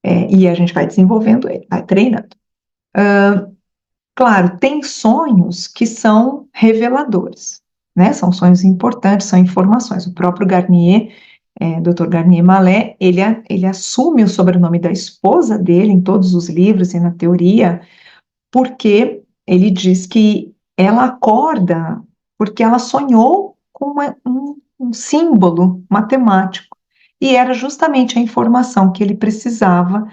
E a gente vai desenvolvendo ele, vai treinando. Claro, tem sonhos que são reveladores, né? São sonhos importantes, são informações. O próprio Garnier, Dr. Garnier Mallet, ele assume o sobrenome da esposa dele em todos os livros e na teoria, porque ele diz que ela acorda porque ela sonhou com um símbolo matemático, e era justamente a informação que ele precisava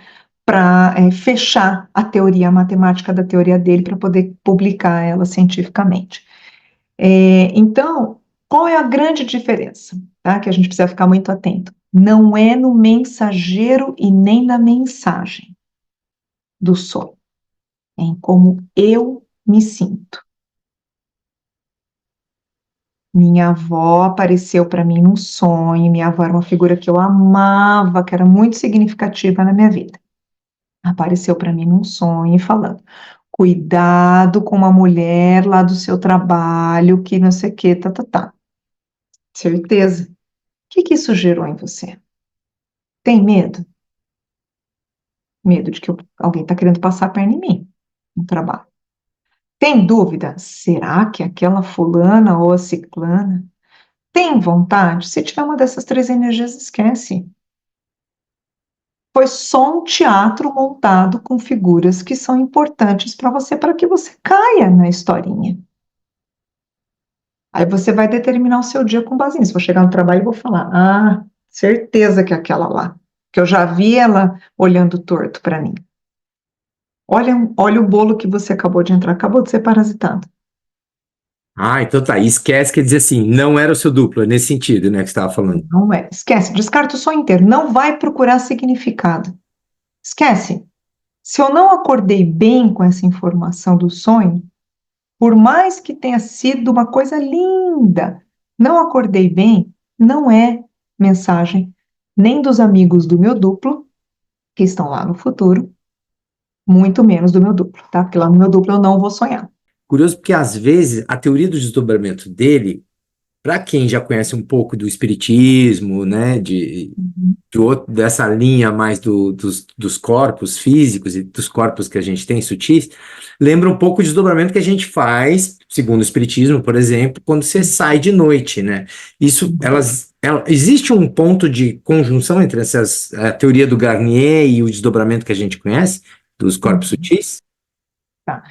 para fechar a teoria matemática da teoria dele para poder publicar ela cientificamente. Então, qual é a grande diferença, tá? Que a gente precisa ficar muito atento. Não é no mensageiro e nem na mensagem do sonho, é em como eu me sinto. Minha avó apareceu para mim num sonho. Minha avó era uma figura que eu amava, que era muito significativa na minha vida. Apareceu para mim num sonho falando: cuidado com uma mulher lá do seu trabalho, que não sei o que, tá, tá, tá. Certeza. O que que isso gerou em você? Tem medo? Medo de que alguém está querendo passar a perna em mim no trabalho. Tem dúvida? Será que aquela fulana ou a ciclana tem vontade? Se tiver uma dessas três energias, esquece. Foi só um teatro montado com figuras que são importantes para que você caia na historinha. Aí você vai determinar o seu dia com base nisso. Vou chegar no trabalho e vou falar: ah, certeza que é aquela lá, que eu já vi ela olhando torto para mim. Olha o bolo que você acabou de entrar, acabou de ser parasitado. Ah, então tá. E esquece, quer dizer assim, não era o seu duplo, é nesse sentido, né, que você estava falando. Não é. Esquece, descarta o sonho inteiro. Não vai procurar significado. Esquece. Se eu não acordei bem com essa informação do sonho, por mais que tenha sido uma coisa linda, não acordei bem, não é mensagem nem dos amigos do meu duplo, que estão lá no futuro, muito menos do meu duplo, tá? Porque lá no meu duplo eu não vou sonhar. Curioso porque, às vezes, a teoria do desdobramento dele, para quem já conhece um pouco do espiritismo, né, dessa linha mais dos corpos físicos e dos corpos que a gente tem sutis, lembra um pouco o desdobramento que a gente faz, segundo o espiritismo, por exemplo, quando você sai de noite, né? Isso, existe um ponto de conjunção entre a teoria do Garnier e o desdobramento que a gente conhece, dos corpos sutis? Tá.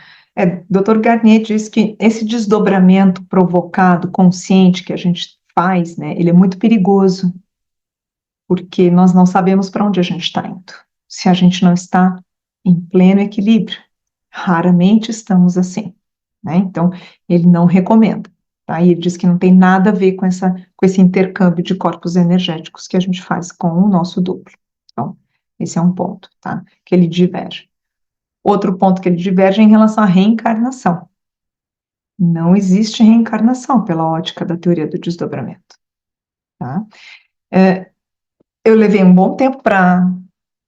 Dr. Garnier diz que esse desdobramento provocado, consciente que a gente faz, né, ele é muito perigoso, porque nós não sabemos para onde a gente está indo. Se a gente não está em pleno equilíbrio, raramente estamos assim, né? Então, ele não recomenda, tá? E ele diz que não tem nada a ver com esse intercâmbio de corpos energéticos que a gente faz com o nosso duplo. Então, esse é um ponto, tá? Que ele diverge. Outro ponto que ele diverge é em relação à reencarnação. Não existe reencarnação pela ótica da teoria do desdobramento, tá? Eu levei um bom tempo para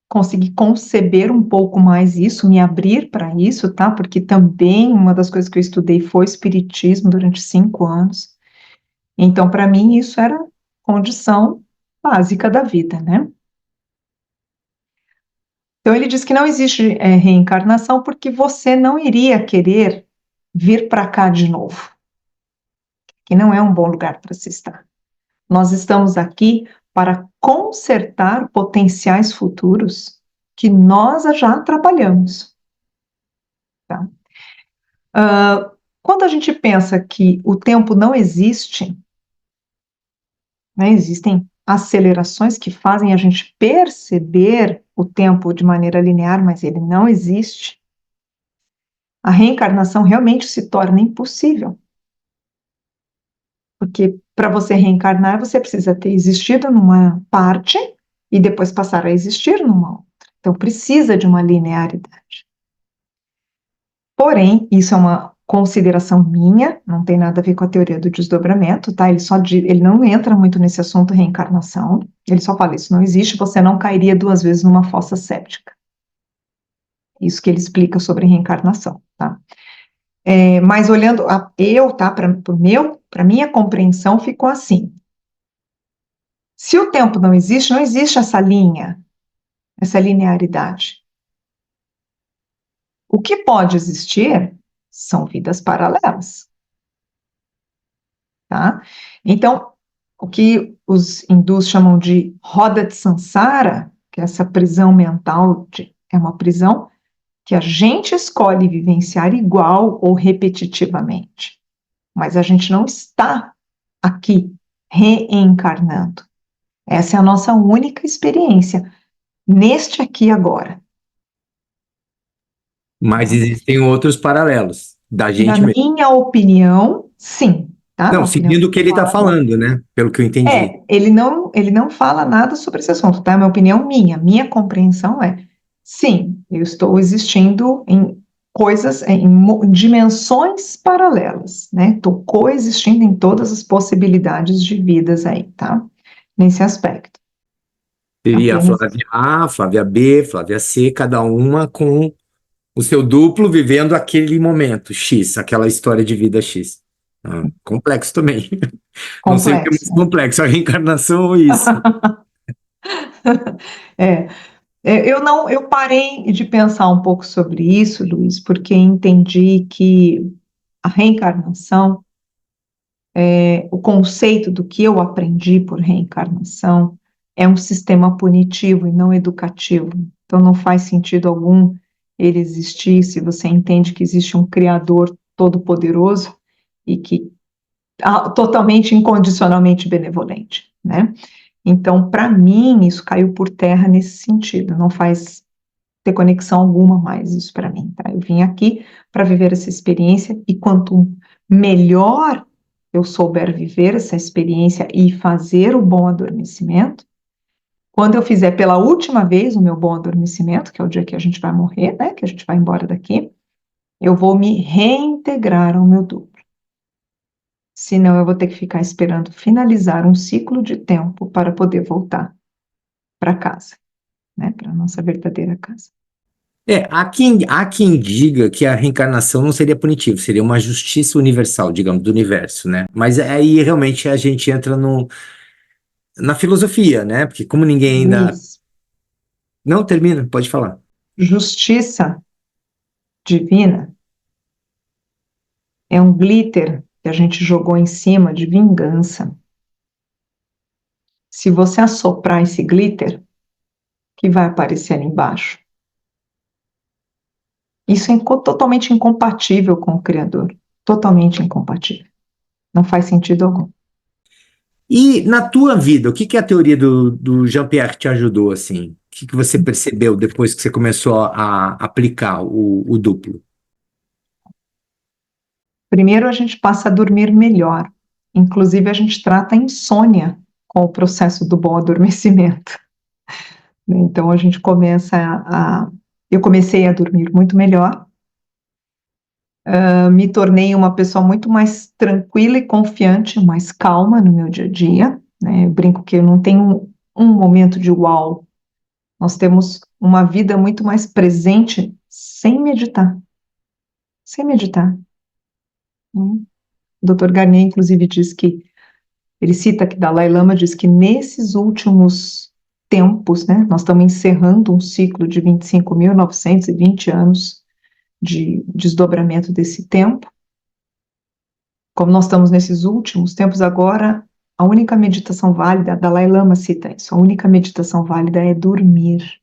conseguir conceber um pouco mais isso, me abrir para isso, tá? Porque também uma das coisas que eu estudei foi espiritismo durante 5 anos. Então, para mim, isso era condição básica da vida, né? Então, ele diz que não existe reencarnação porque você não iria querer vir para cá de novo, que não é um bom lugar para se estar. Nós estamos aqui para consertar potenciais futuros que nós já trabalhamos. Tá? Quando a gente pensa que o tempo não existe, né, existem acelerações que fazem a gente perceber o tempo de maneira linear, mas ele não existe, a reencarnação realmente se torna impossível. Porque para você reencarnar, você precisa ter existido numa parte e depois passar a existir numa outra. Então, precisa de uma linearidade. Porém, isso é uma consideração minha, não tem nada a ver com a teoria do desdobramento, tá? Ele não entra muito nesse assunto reencarnação, ele só fala, isso não existe, você não cairia 2 vezes numa fossa séptica. Isso que ele explica sobre reencarnação, tá? Mas olhando tá? Para minha compreensão ficou assim. Se o tempo não existe essa linha, essa linearidade. O que pode existir são vidas paralelas, tá? Então, o que os hindus chamam de roda de samsara, que é essa prisão mental, é uma prisão que a gente escolhe vivenciar igual ou repetitivamente, mas a gente não está aqui reencarnando. Essa é a nossa única experiência, neste aqui e agora. Mas existem outros paralelos da gente Na mesmo. minha opinião, sim. Tá? Não, seguindo o que ele está falando, né? Pelo que eu entendi. Ele não fala nada sobre esse assunto, tá? É uma opinião minha. Minha compreensão é, sim, eu estou existindo em coisas em dimensões paralelas, né? Estou coexistindo em todas as possibilidades de vidas aí, tá? Nesse aspecto. Seria a Apenas Flávia A, Flávia B, Flávia C, cada uma com o seu duplo vivendo aquele momento X, aquela história de vida X. Complexo também. Não sei o que é complexo, mais né? complexo, a reencarnação ou isso. É, eu parei de pensar um pouco sobre isso, Luiz, porque entendi que a reencarnação, o conceito do que eu aprendi por reencarnação, é um sistema punitivo e não educativo. Então não faz sentido algum ele existir se você entende que existe um Criador todo-poderoso e que totalmente incondicionalmente benevolente, né? Então, para mim, isso caiu por terra nesse sentido. Não faz ter conexão alguma mais isso para mim, tá? Eu vim aqui para viver essa experiência e quanto melhor eu souber viver essa experiência e fazer o bom adormecimento, quando eu fizer pela última vez o meu bom adormecimento, que é o dia que a gente vai morrer, né, que a gente vai embora daqui, eu vou me reintegrar ao meu duplo. Senão eu vou ter que ficar esperando finalizar um ciclo de tempo para poder voltar para casa, né, para a nossa verdadeira casa. Há quem diga que a reencarnação não seria punitiva, seria uma justiça universal, digamos, do universo, né? Mas aí realmente a gente entra na filosofia, né? Porque como ninguém ainda... Luiz, Não, termina, pode falar. justiça divina é um glitter que a gente jogou em cima de vingança. Se você assoprar esse glitter, o que vai aparecer ali embaixo? Isso é totalmente incompatível com o Criador. Totalmente incompatível. Não faz sentido algum. E na tua vida, o que que a teoria do Jean-Pierre te ajudou, assim? O que que você percebeu depois que você começou a aplicar o duplo? Primeiro, a gente passa a dormir melhor. Inclusive, a gente trata a insônia com o processo do bom adormecimento. Então, a gente começa eu comecei a dormir muito melhor, me tornei uma pessoa muito mais tranquila e confiante, mais calma no meu dia a dia, né? Eu brinco que eu não tenho um momento de uau. Nós temos uma vida muito mais presente sem meditar. Sem meditar. O Dr. Garnier, inclusive, diz que, ele cita que Dalai Lama diz que nesses últimos tempos, né, nós estamos encerrando um ciclo de 25.920 anos de desdobramento desse tempo. Como nós estamos nesses últimos tempos agora, a única meditação válida, Dalai Lama cita isso, a única meditação válida é dormir.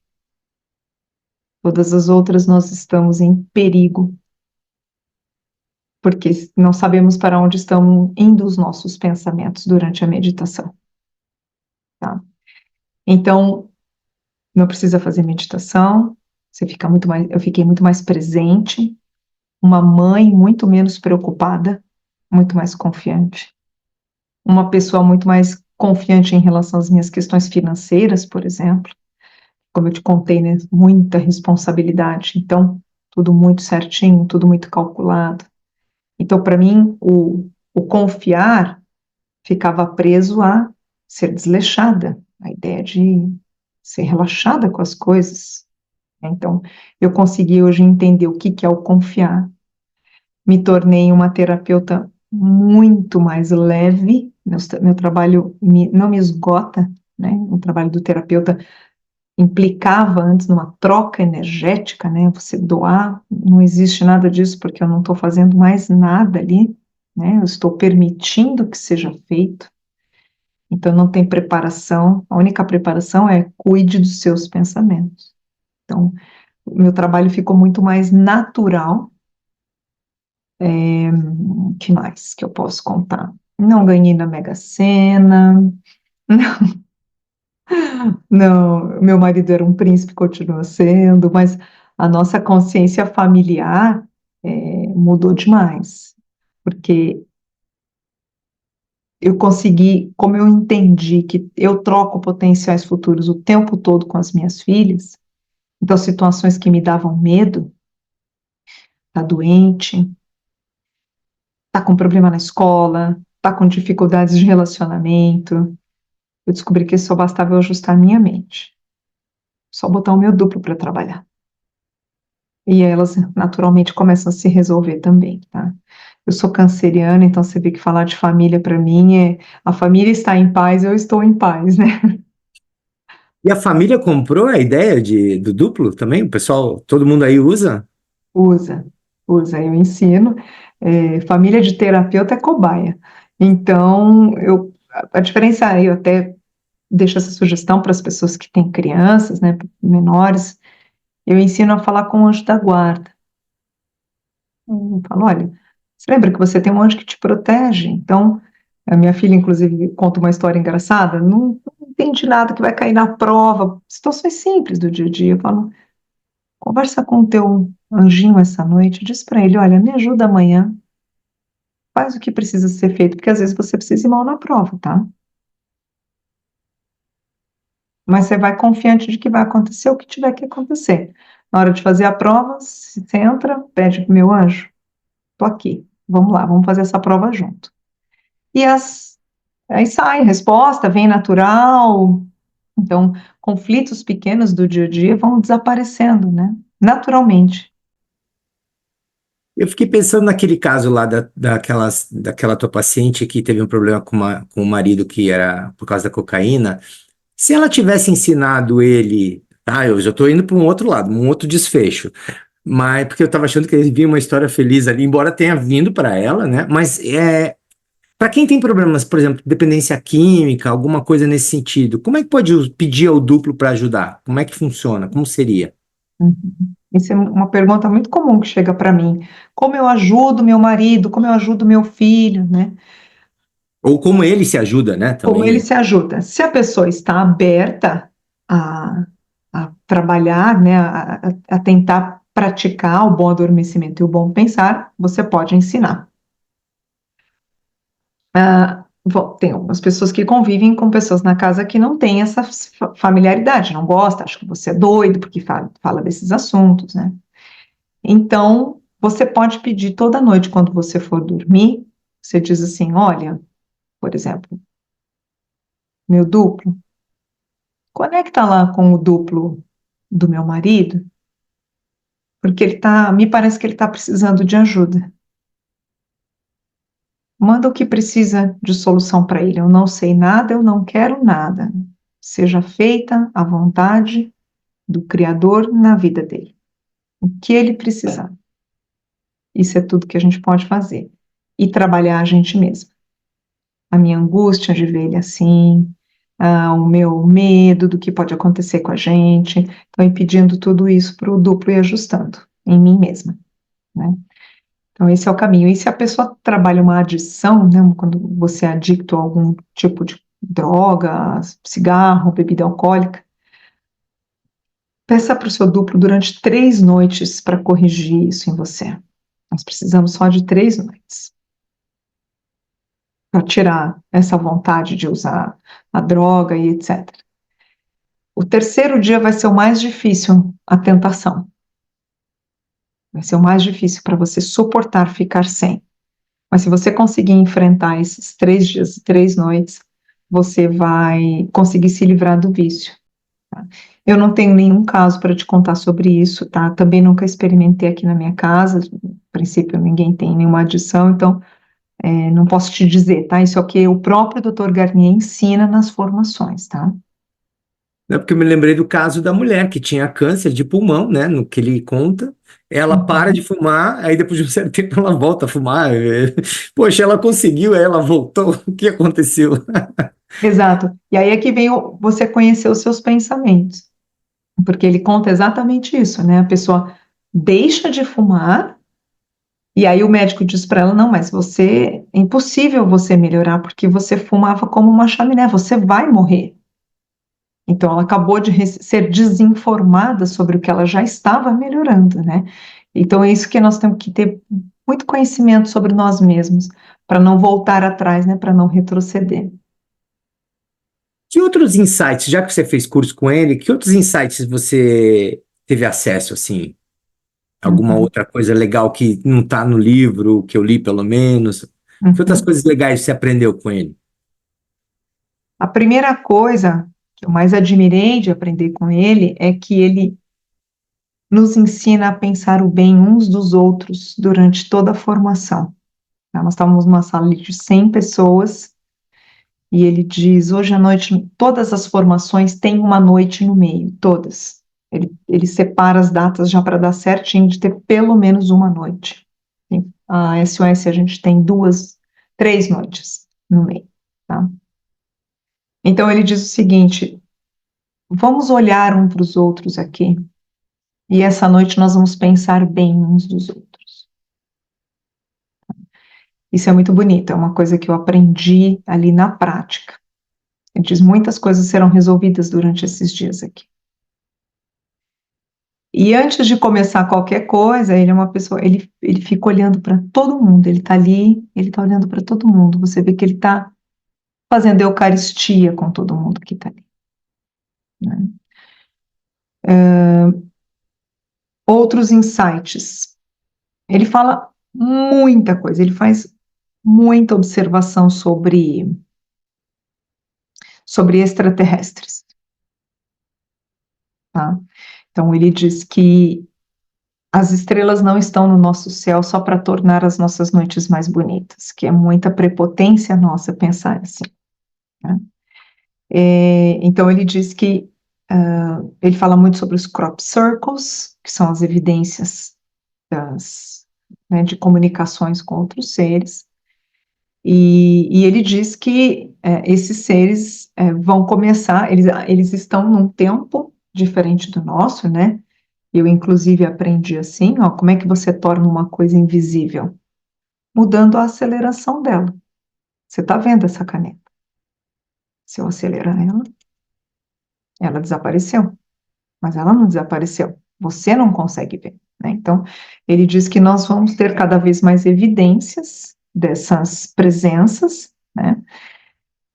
Todas as outras nós estamos em perigo, porque não sabemos para onde estão indo os nossos pensamentos durante a meditação. Tá? Então, não precisa fazer meditação, você fica muito mais, eu fiquei muito mais presente, uma mãe muito menos preocupada, muito mais confiante, uma pessoa muito mais confiante em relação às minhas questões financeiras, por exemplo, como eu te contei, né, muita responsabilidade, então, tudo muito certinho, tudo muito calculado. Então, para mim, o confiar ficava preso a ser desleixada, a ideia de ser relaxada com as coisas. Então, eu consegui hoje entender o que é o confiar. Me tornei uma terapeuta muito mais leve, meu trabalho não me esgota, né? O trabalho do terapeuta implicava antes numa troca energética, né? Você doar, não existe nada disso porque eu não estou fazendo mais nada ali, né? Eu estou permitindo que seja feito. Então não tem preparação. A única preparação é cuide dos seus pensamentos. Então, o meu trabalho ficou muito mais natural. O que mais que eu posso contar? Não ganhei na Mega Sena. Não, meu marido era um príncipe, continua sendo, mas a nossa consciência familiar mudou demais, porque eu consegui, como eu entendi que eu troco potenciais futuros o tempo todo com as minhas filhas, então situações que me davam medo, está doente, está com problema na escola, está com dificuldades de relacionamento. Eu descobri que só bastava eu ajustar a minha mente, só botar o meu duplo para trabalhar. E elas naturalmente começam a se resolver também, tá? Eu sou canceriana, então você vê que falar de família para mim é a família está em paz, eu estou em paz, né? E a família comprou a ideia do duplo também? O pessoal, todo mundo aí usa? Usa, usa, eu ensino. Família de terapeuta é cobaia. Então, a diferença, eu até deixo essa sugestão para as pessoas que têm crianças, né, menores, eu ensino a falar com o anjo da guarda. Eu falo, olha, você lembra que você tem um anjo que te protege? Então, a minha filha, inclusive, conta uma história engraçada, não entende nada que vai cair na prova, situações simples do dia a dia. Eu falo, conversa com o teu anjinho essa noite, diz para ele, olha, me ajuda amanhã, faz o que precisa ser feito, porque às vezes você precisa ir mal na prova, tá? Mas você vai confiante de que vai acontecer o que tiver que acontecer. Na hora de fazer a prova, você entra, pede pro meu anjo, tô aqui, vamos lá, vamos fazer essa prova junto. E aí sai a resposta, vem natural. Então, conflitos pequenos do dia a dia vão desaparecendo, né? Naturalmente. Eu fiquei pensando naquele caso lá daquela tua paciente que teve um problema com o marido que era por causa da cocaína. Se ela tivesse ensinado ele, tá? Eu já estou indo para um outro lado, um outro desfecho. Mas porque eu estava achando que ele vinha uma história feliz ali, embora tenha vindo para ela, né? Mas para quem tem problemas, por exemplo, dependência química, alguma coisa nesse sentido, como é que pode pedir ao duplo para ajudar? Como é que funciona? Como seria? Uhum. Isso é uma pergunta muito comum que chega para mim. Como eu ajudo meu marido? Como eu ajudo meu filho, né? Ou como ele se ajuda, né? Como Também ele é. se ajuda? Se a pessoa está aberta a, a trabalhar, né, a tentar praticar o bom adormecimento e o bom pensar, você pode ensinar. Tem algumas pessoas que convivem com pessoas na casa que não têm essa familiaridade, não gosta, acha que você é doido porque fala desses assuntos, né? Então, você pode pedir toda noite quando você for dormir, você diz assim, olha, por exemplo, meu duplo, conecta lá com o duplo do meu marido, porque me parece que ele está precisando de ajuda. Manda o que precisa de solução para ele. Eu não sei nada, eu não quero nada. Seja feita a vontade do Criador na vida dele. O que ele precisar. Isso é tudo que a gente pode fazer. E trabalhar a gente mesmo. A minha angústia de ver ele assim, o meu medo do que pode acontecer com a gente. Então, ir pedindo tudo isso para o duplo e ajustando em mim mesma, né? Então, esse é o caminho. E se a pessoa trabalha uma adição, né, quando você é adicto a algum tipo de droga, cigarro, bebida alcoólica, peça para o seu duplo durante 3 noites para corrigir isso em você. Nós precisamos só de 3 noites para tirar essa vontade de usar a droga e etc. O terceiro dia vai ser o mais difícil, a tentação. Vai ser o mais difícil para você suportar ficar sem. Mas se você conseguir enfrentar esses 3 dias e 3 noites, você vai conseguir se livrar do vício. Tá? Eu não tenho nenhum caso para te contar sobre isso, tá? Também nunca experimentei aqui na minha casa. No princípio, ninguém tem nenhuma adição, então não posso te dizer, tá? Isso é o que o próprio Dr. Garnier ensina nas formações, tá? Né? Porque eu me lembrei do caso da mulher que tinha câncer de pulmão, né? No que ele conta, ela para de Uhum. fumar, aí depois de um certo tempo ela volta a fumar. Poxa, ela conseguiu, aí ela voltou. O que aconteceu? Exato. E aí é que vem você conhecer os seus pensamentos, porque ele conta exatamente isso, né? A pessoa deixa de fumar. E aí o médico diz para ela, não, mas é impossível você melhorar, porque você fumava como uma chaminé, você vai morrer. Então ela acabou de ser desinformada sobre o que ela já estava melhorando, né? Então é isso que nós temos que ter muito conhecimento sobre nós mesmos, para não voltar atrás, né? Para não retroceder. Que outros insights, já que você fez curso com ele, que outros insights você teve acesso, assim? Alguma Uhum, outra coisa legal que não está no livro, que eu li pelo menos? Que outras uhum. coisas legais você aprendeu com ele? A primeira coisa que eu mais admirei de aprender com ele é que ele nos ensina a pensar o bem uns dos outros durante toda a formação. Tá? Nós estávamos numa sala de 100 pessoas e ele diz: hoje à noite, todas as formações têm uma noite no meio, todas. Ele separa as datas já para dar certinho de ter pelo menos uma noite. A SOS a gente tem 3 noites no meio, tá? Então ele diz o seguinte: vamos olhar um para os outros aqui, e essa noite nós vamos pensar bem uns dos outros. Isso é muito bonito, é uma coisa que eu aprendi ali na prática. Ele diz: muitas coisas serão resolvidas durante esses dias aqui. E antes de começar qualquer coisa, ele é uma pessoa, ele fica olhando para todo mundo, ele está ali, ele está olhando para todo mundo. Você vê que ele está fazendo eucaristia com todo mundo que está ali, né? Outros insights. Ele fala muita coisa, ele faz muita observação sobre extraterrestres, tá? Então ele diz que as estrelas não estão no nosso céu só para tornar as nossas noites mais bonitas, que é muita prepotência nossa pensar assim, né? Então ele diz que ele fala muito sobre os crop circles, que são as evidências né, de comunicações com outros seres, e ele diz que esses seres vão começar, eles estão num tempo diferente do nosso, né? Eu, inclusive, aprendi assim, ó, como é que você torna uma coisa invisível? Mudando a aceleração dela. Você está vendo essa caneta? Se eu acelerar ela desapareceu, mas ela não desapareceu. Você não consegue ver, né? Então, ele diz que nós vamos ter cada vez mais evidências dessas presenças, né?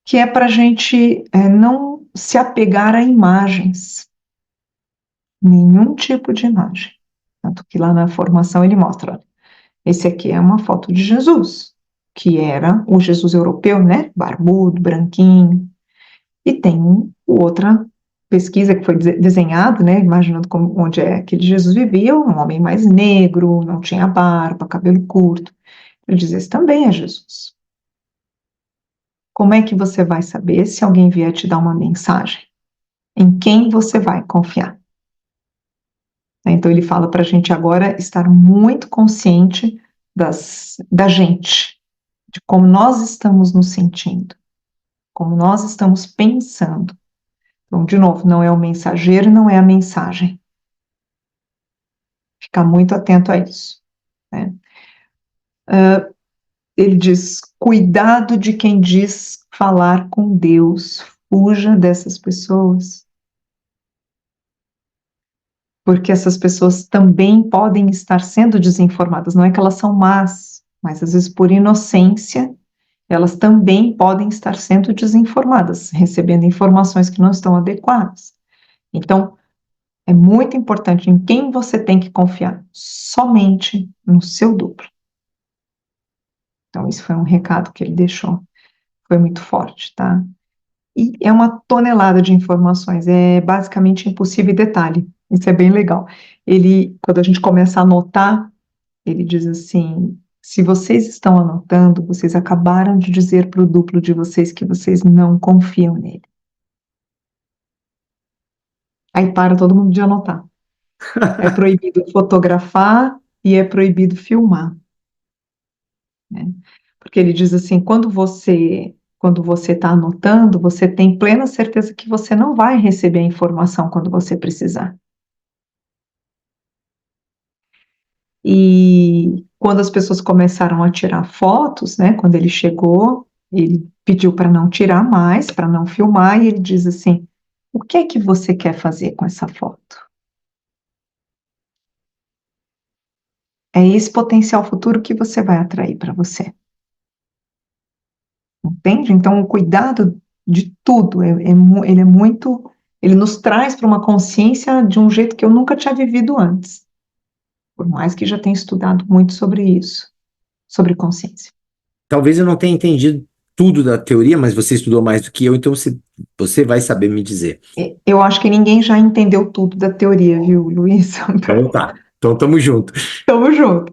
Que é para a gente não se apegar a imagens, nenhum tipo de imagem. Tanto que lá na formação ele mostra, olha, esse aqui é uma foto de Jesus, que era o Jesus europeu, né? Barbudo, branquinho. E tem outra pesquisa que foi desenhado, né? Imaginando onde é que Jesus vivia, um homem mais negro, não tinha barba, cabelo curto. Ele diz: esse também é Jesus. Como é que você vai saber se alguém vier te dar uma mensagem? Em quem você vai confiar? Então ele fala para a gente agora estar muito consciente da gente, de como nós estamos nos sentindo, como nós estamos pensando. Então, de novo, não é o mensageiro, não é a mensagem. Ficar muito atento a isso, né? Ele diz: cuidado de quem diz falar com Deus, fuja dessas pessoas, porque essas pessoas também podem estar sendo desinformadas. Não é que elas são más, mas às vezes por inocência elas também podem estar sendo desinformadas, recebendo informações que não estão adequadas. Então, é muito importante em quem você tem que confiar, somente no seu duplo. Então, isso foi um recado que ele deixou, foi muito forte, tá? E é uma tonelada de informações, é basicamente impossível em detalhe, isso é bem legal. Ele, quando a gente começa a anotar, ele diz assim: se vocês estão anotando, vocês acabaram de dizer para o duplo de vocês que vocês não confiam nele. Aí para todo mundo de anotar. É proibido fotografar e é proibido filmar, né? Porque ele diz assim: quando você está anotando, você tem plena certeza que você não vai receber a informação quando você precisar. E quando as pessoas começaram a tirar fotos, né, quando ele chegou, ele pediu para não tirar mais, para não filmar, e ele diz assim: o que é que você quer fazer com essa foto? É esse potencial futuro que você vai atrair para você. Entende? Então, o cuidado de tudo, ele é muito, ele nos traz para uma consciência de um jeito que eu nunca tinha vivido antes. por mais que já tenha estudado muito sobre isso, sobre consciência. Talvez eu não tenha entendido tudo da teoria, mas você estudou mais do que eu, então você vai saber me dizer. Eu acho que ninguém já entendeu tudo da teoria, viu, Luiz? Então tá. Então tamo junto. Tamo junto.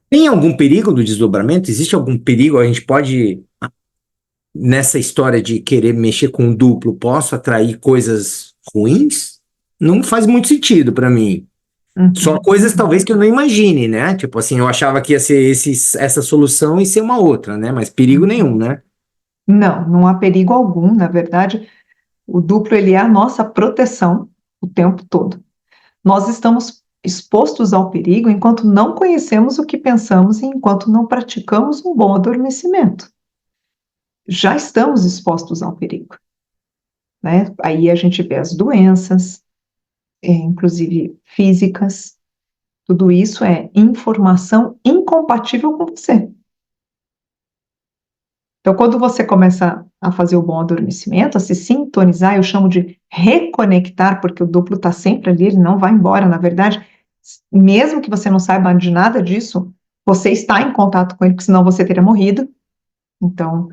Tem algum perigo do desdobramento? Existe algum perigo? A gente pode, nessa história de querer mexer com o duplo, posso atrair coisas ruins? Não faz muito sentido para mim. Só Uhum. coisas talvez que eu não imagine, né? Tipo assim, eu achava que ia ser essa solução e ser uma outra, né? Mas perigo nenhum, né? Não, não há perigo algum, na verdade, o duplo ele é a nossa proteção o tempo todo. Nós estamos expostos ao perigo enquanto não conhecemos o que pensamos e enquanto não praticamos um bom adormecimento. Já estamos expostos ao perigo, né? Aí a gente vê as doenças, inclusive físicas, tudo isso é informação incompatível com você. Então, quando você começa a fazer o bom adormecimento, a se sintonizar, eu chamo de reconectar, porque o duplo está sempre ali, ele não vai embora. Na verdade, mesmo que você não saiba de nada disso, você está em contato com ele, porque senão você teria morrido. Então,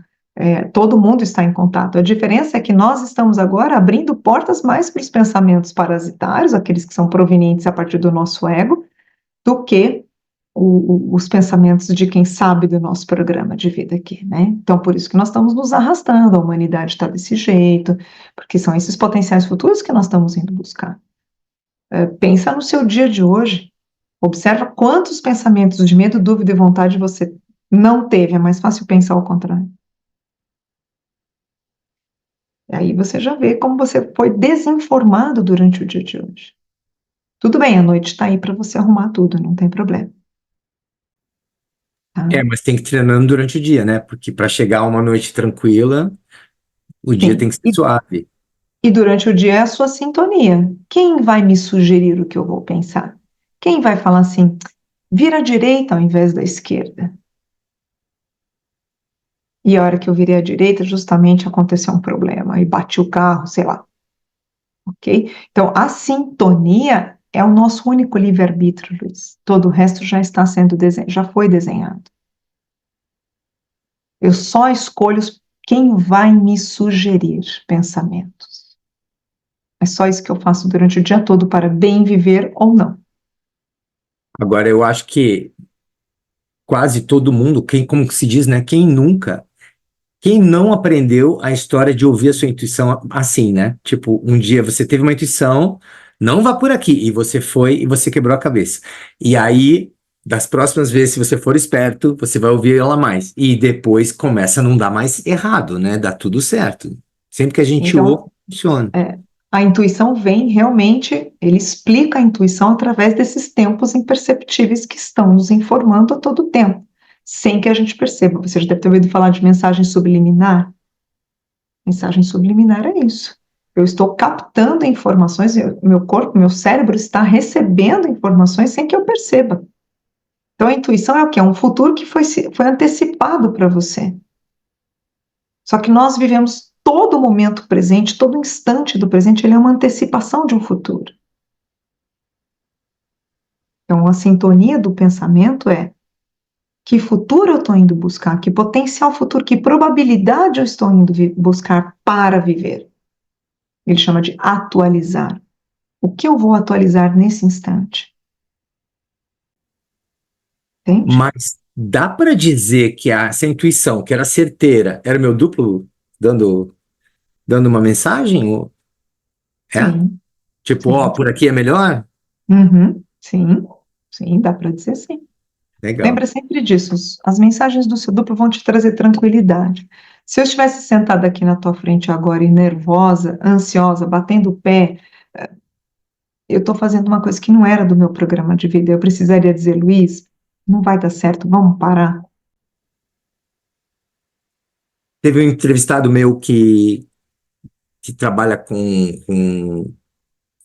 todo mundo está em contato. A diferença é que nós estamos agora abrindo portas mais para os pensamentos parasitários, aqueles que são provenientes a partir do nosso ego, do que os pensamentos de quem sabe do nosso programa de vida aqui, né? Então, por isso que nós estamos nos arrastando, a humanidade está desse jeito, porque são esses potenciais futuros que nós estamos indo buscar. Pensa no seu dia de hoje, observa quantos pensamentos de medo, dúvida e vontade você não teve, é mais fácil pensar ao contrário. E aí você já vê como você foi desinformado durante o dia de hoje. Tudo bem, a noite está aí para você arrumar tudo, não tem problema. Tá? Mas tem que ir treinando durante o dia, né? Porque para chegar a uma noite tranquila, o dia tem Sim. que ser suave. E durante o dia é a sua sintonia. Quem vai me sugerir o que eu vou pensar? Quem vai falar assim, vira à direita ao invés da esquerda? E a hora que eu virei à direita, justamente aconteceu um problema e bati o carro, sei lá. Ok? Então, a sintonia é o nosso único livre-arbítrio, Luiz. Todo o resto já está sendo já foi desenhado. Eu só escolho quem vai me sugerir pensamentos. É só isso que eu faço durante o dia todo para bem viver ou não. Agora, eu acho que quase todo mundo, como que se diz, né? Quem não aprendeu a história de ouvir a sua intuição assim, né? Tipo, um dia você teve uma intuição, não vá por aqui, e você foi e você quebrou a cabeça. E aí, das próximas vezes, se você for esperto, você vai ouvir ela mais. E depois começa a não dar mais errado, né? Dá tudo certo. Sempre que a gente ouve, Então, funciona. a intuição vem realmente, ele explica a intuição através desses tempos imperceptíveis que estão nos informando a todo tempo, sem que a gente perceba. Você já deve ter ouvido falar de mensagem subliminar. Mensagem subliminar é isso. Eu estou captando informações, meu corpo, meu cérebro está recebendo informações sem que eu perceba. Então, a intuição é o quê? É um futuro que foi antecipado para você. Só que nós vivemos todo momento presente, todo instante do presente, ele é uma antecipação de um futuro. Então, a sintonia do pensamento é que futuro eu estou indo buscar, que potencial futuro, que probabilidade eu estou indo buscar para viver. Ele chama de atualizar. O que eu vou atualizar nesse instante? Entende? Mas dá para dizer que essa intuição, que era certeira, era meu duplo dando uma mensagem? É? Sim, Tipo, ó, sim. por aqui é melhor? Uhum, sim, sim, dá para dizer sim. Legal. Lembra sempre disso, as mensagens do seu duplo vão te trazer tranquilidade. Se eu estivesse sentada aqui na tua frente agora e nervosa, ansiosa, batendo o pé, eu estou fazendo uma coisa que não era do meu programa de vida. Eu precisaria dizer, Luiz, não vai dar certo, vamos parar. Teve um entrevistado meu que trabalha com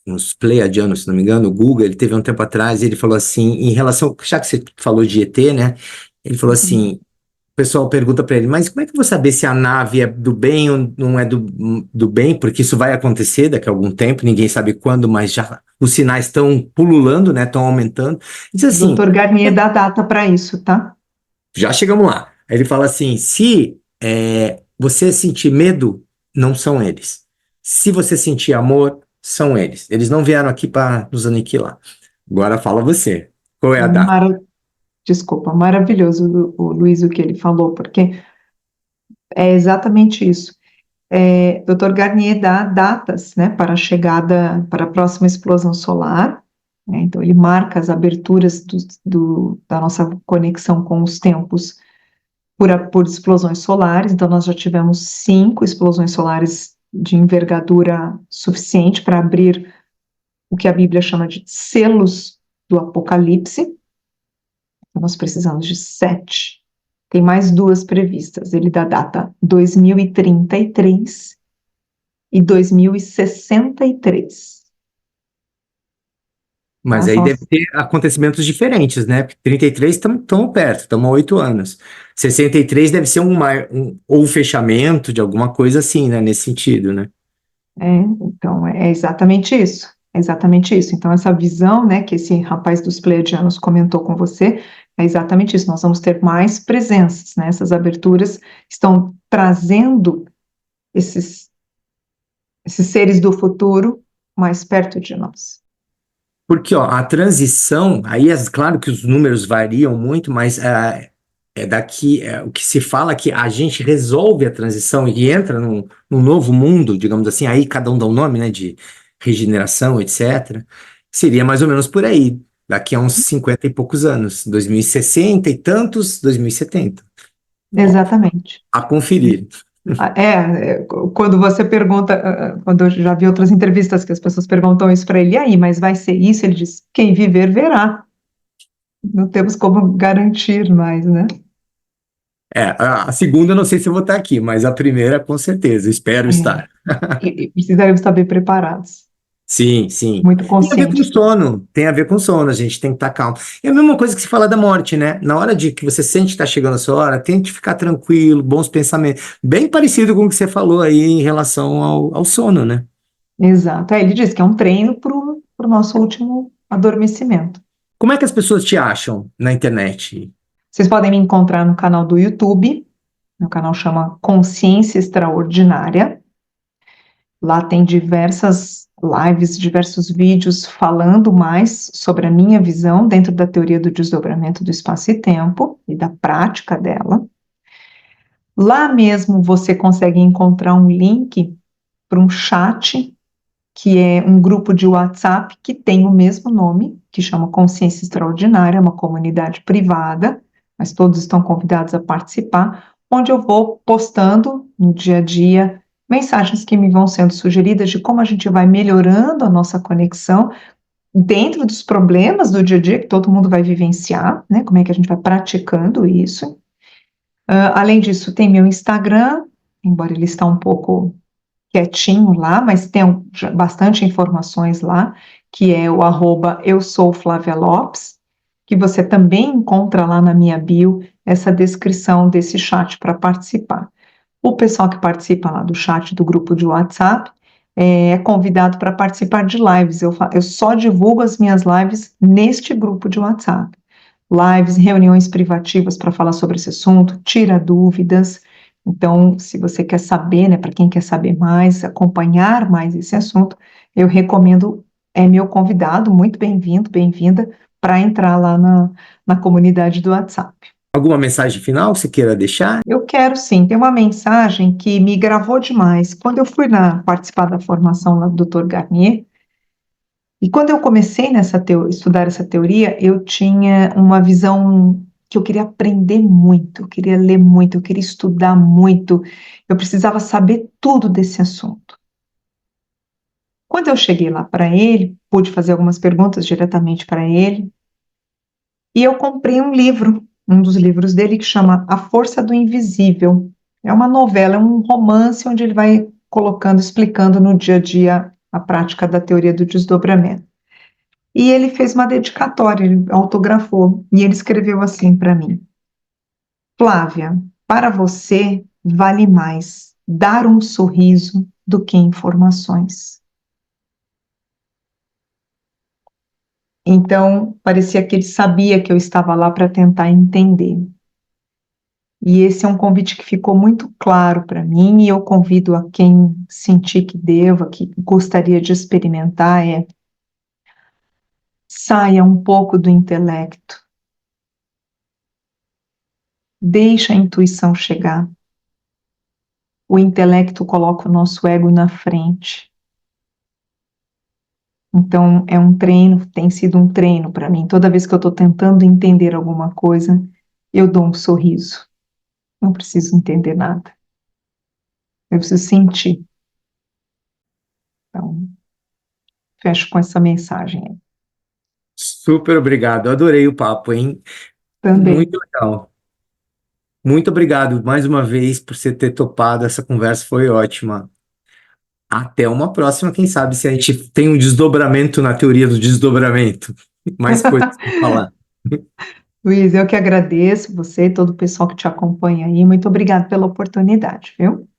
uns pleiadianos, se não me engano, o Google, ele teve um tempo atrás, e ele falou assim, em relação, já que você falou de ET, né? Ele falou Uhum. assim, pessoal pergunta para ele, mas como é que eu vou saber se a nave é do bem ou não é do bem? Porque isso vai acontecer daqui a algum tempo, ninguém sabe quando, mas já os sinais estão pululando, né? Estão aumentando. Diz O assim, doutor Garnier dá data para isso, tá? já chegamos lá. Aí ele fala assim: se você sentir medo, não são eles. Se você sentir amor, são eles. Eles não vieram aqui para nos aniquilar. Agora fala você. Qual é a data? Mara... Desculpa, maravilhoso o Luiz o que ele falou, porque é exatamente isso. Dr. Garnier dá datas, né, para a chegada, para a próxima explosão solar, né, então ele marca as aberturas da nossa conexão com os tempos por explosões solares, então nós já tivemos 5 explosões solares de envergadura suficiente para abrir o que a Bíblia chama de selos do Apocalipse, então nós precisamos de 7. Tem mais 2 previstas, ele dá data 2033 e 2063. Mas Tá? aí São deve ter acontecimentos diferentes, né? Porque 33 estamos perto, estamos há 8 anos. 63 deve ser ou um fechamento de alguma coisa assim, né? Nesse sentido, né? Então, é exatamente isso. É exatamente isso. Então, essa visão, né, que esse rapaz dos Pleiadianos comentou com você, é exatamente isso. Nós vamos ter mais presenças, né? Essas aberturas estão trazendo esses seres do futuro mais perto de nós. Porque, ó, a transição, aí é claro que os números variam muito, mas o que se fala é que a gente resolve a transição e entra num novo mundo, digamos assim, aí cada um dá um nome, né, de regeneração, etc. Seria mais ou menos por aí, daqui a uns 50 e poucos anos, 2060 e tantos, 2070. Ó, Exatamente. a conferir. Quando você pergunta, quando eu já vi outras entrevistas que as pessoas perguntam isso para ele, e aí, mas vai ser isso? Ele diz, quem viver verá. Não temos como garantir mais, né? A segunda eu não sei se eu vou estar aqui, mas a primeira com certeza, espero É, estar. e precisaremos estar bem preparados, Sim, sim. muito Tem a ver com conscientes. sono, tem a ver com sono, a gente tem que estar calmo. É a mesma coisa que se fala da morte, né? Na hora de que você sente que está chegando a sua hora, tente ficar tranquilo, bons pensamentos. Bem parecido com o que você falou aí em relação ao sono, né? Exato. Ele diz que é um treino para o nosso último adormecimento. Como é que as pessoas te acham na internet? Vocês podem me encontrar no canal do YouTube, meu canal chama Consciência Extraordinária. Lá tem diversas lives, diversos vídeos falando mais sobre a minha visão dentro da teoria do desdobramento do espaço e tempo e da prática dela. Lá mesmo você consegue encontrar um link para um chat, que é um grupo de WhatsApp que tem o mesmo nome, que chama Consciência Extraordinária, é uma comunidade privada, mas todos estão convidados a participar, onde eu vou postando no dia a dia mensagens que me vão sendo sugeridas de como a gente vai melhorando a nossa conexão dentro dos problemas do dia a dia que todo mundo vai vivenciar, né? Como é que a gente vai praticando isso. Além disso, tem meu Instagram, embora ele está um pouco quietinho lá, mas tem bastante informações lá, que é o @eu sou Flávia Lopes, que você também encontra lá na minha bio essa descrição desse chat para participar. O pessoal que participa lá do chat do grupo de WhatsApp é convidado para participar de lives. Eu só divulgo as minhas lives neste grupo de WhatsApp. Lives, reuniões privativas para falar sobre esse assunto, tira dúvidas. Então, se você quer saber, né, para quem quer saber mais, acompanhar mais esse assunto, eu recomendo, é meu convidado, muito bem-vindo, bem-vinda, para entrar lá na comunidade do WhatsApp. Alguma mensagem final que você queira deixar? Eu quero sim, tem uma mensagem que me gravou demais. Quando eu fui participar da formação lá do Dr. Garnier, e quando eu comecei estudar essa teoria, eu tinha uma visão que eu queria aprender muito, eu queria ler muito, eu queria estudar muito, eu precisava saber tudo desse assunto. Quando eu cheguei lá para ele, pude fazer algumas perguntas diretamente para ele, e eu comprei um livro, um dos livros dele, que chama A Força do Invisível. É uma novela, é um romance onde ele vai colocando, explicando no dia a dia a prática da teoria do desdobramento. E ele fez uma dedicatória, ele autografou, e ele escreveu assim para mim: Flávia, para você vale mais dar um sorriso do que informações. Então, parecia que ele sabia que eu estava lá para tentar entender. E esse é um convite que ficou muito claro para mim, e eu convido a quem sentir que deva, que gostaria de experimentar, saia um pouco do intelecto, deixa a intuição chegar. O intelecto coloca o nosso ego na frente. Então, é um treino, tem sido um treino para mim. Toda vez que eu estou tentando entender alguma coisa, eu dou um sorriso. Não preciso entender nada. Eu preciso sentir. Então, fecho com essa mensagem aí. Super obrigado, adorei o papo, hein? Também. Muito legal. Muito obrigado mais uma vez por você ter topado, essa conversa foi ótima. Até uma próxima, quem sabe se a gente tem um desdobramento na teoria do desdobramento. Mais coisas para falar. Luiz, eu que agradeço você e todo o pessoal que te acompanha aí. Muito obrigado pela oportunidade, viu?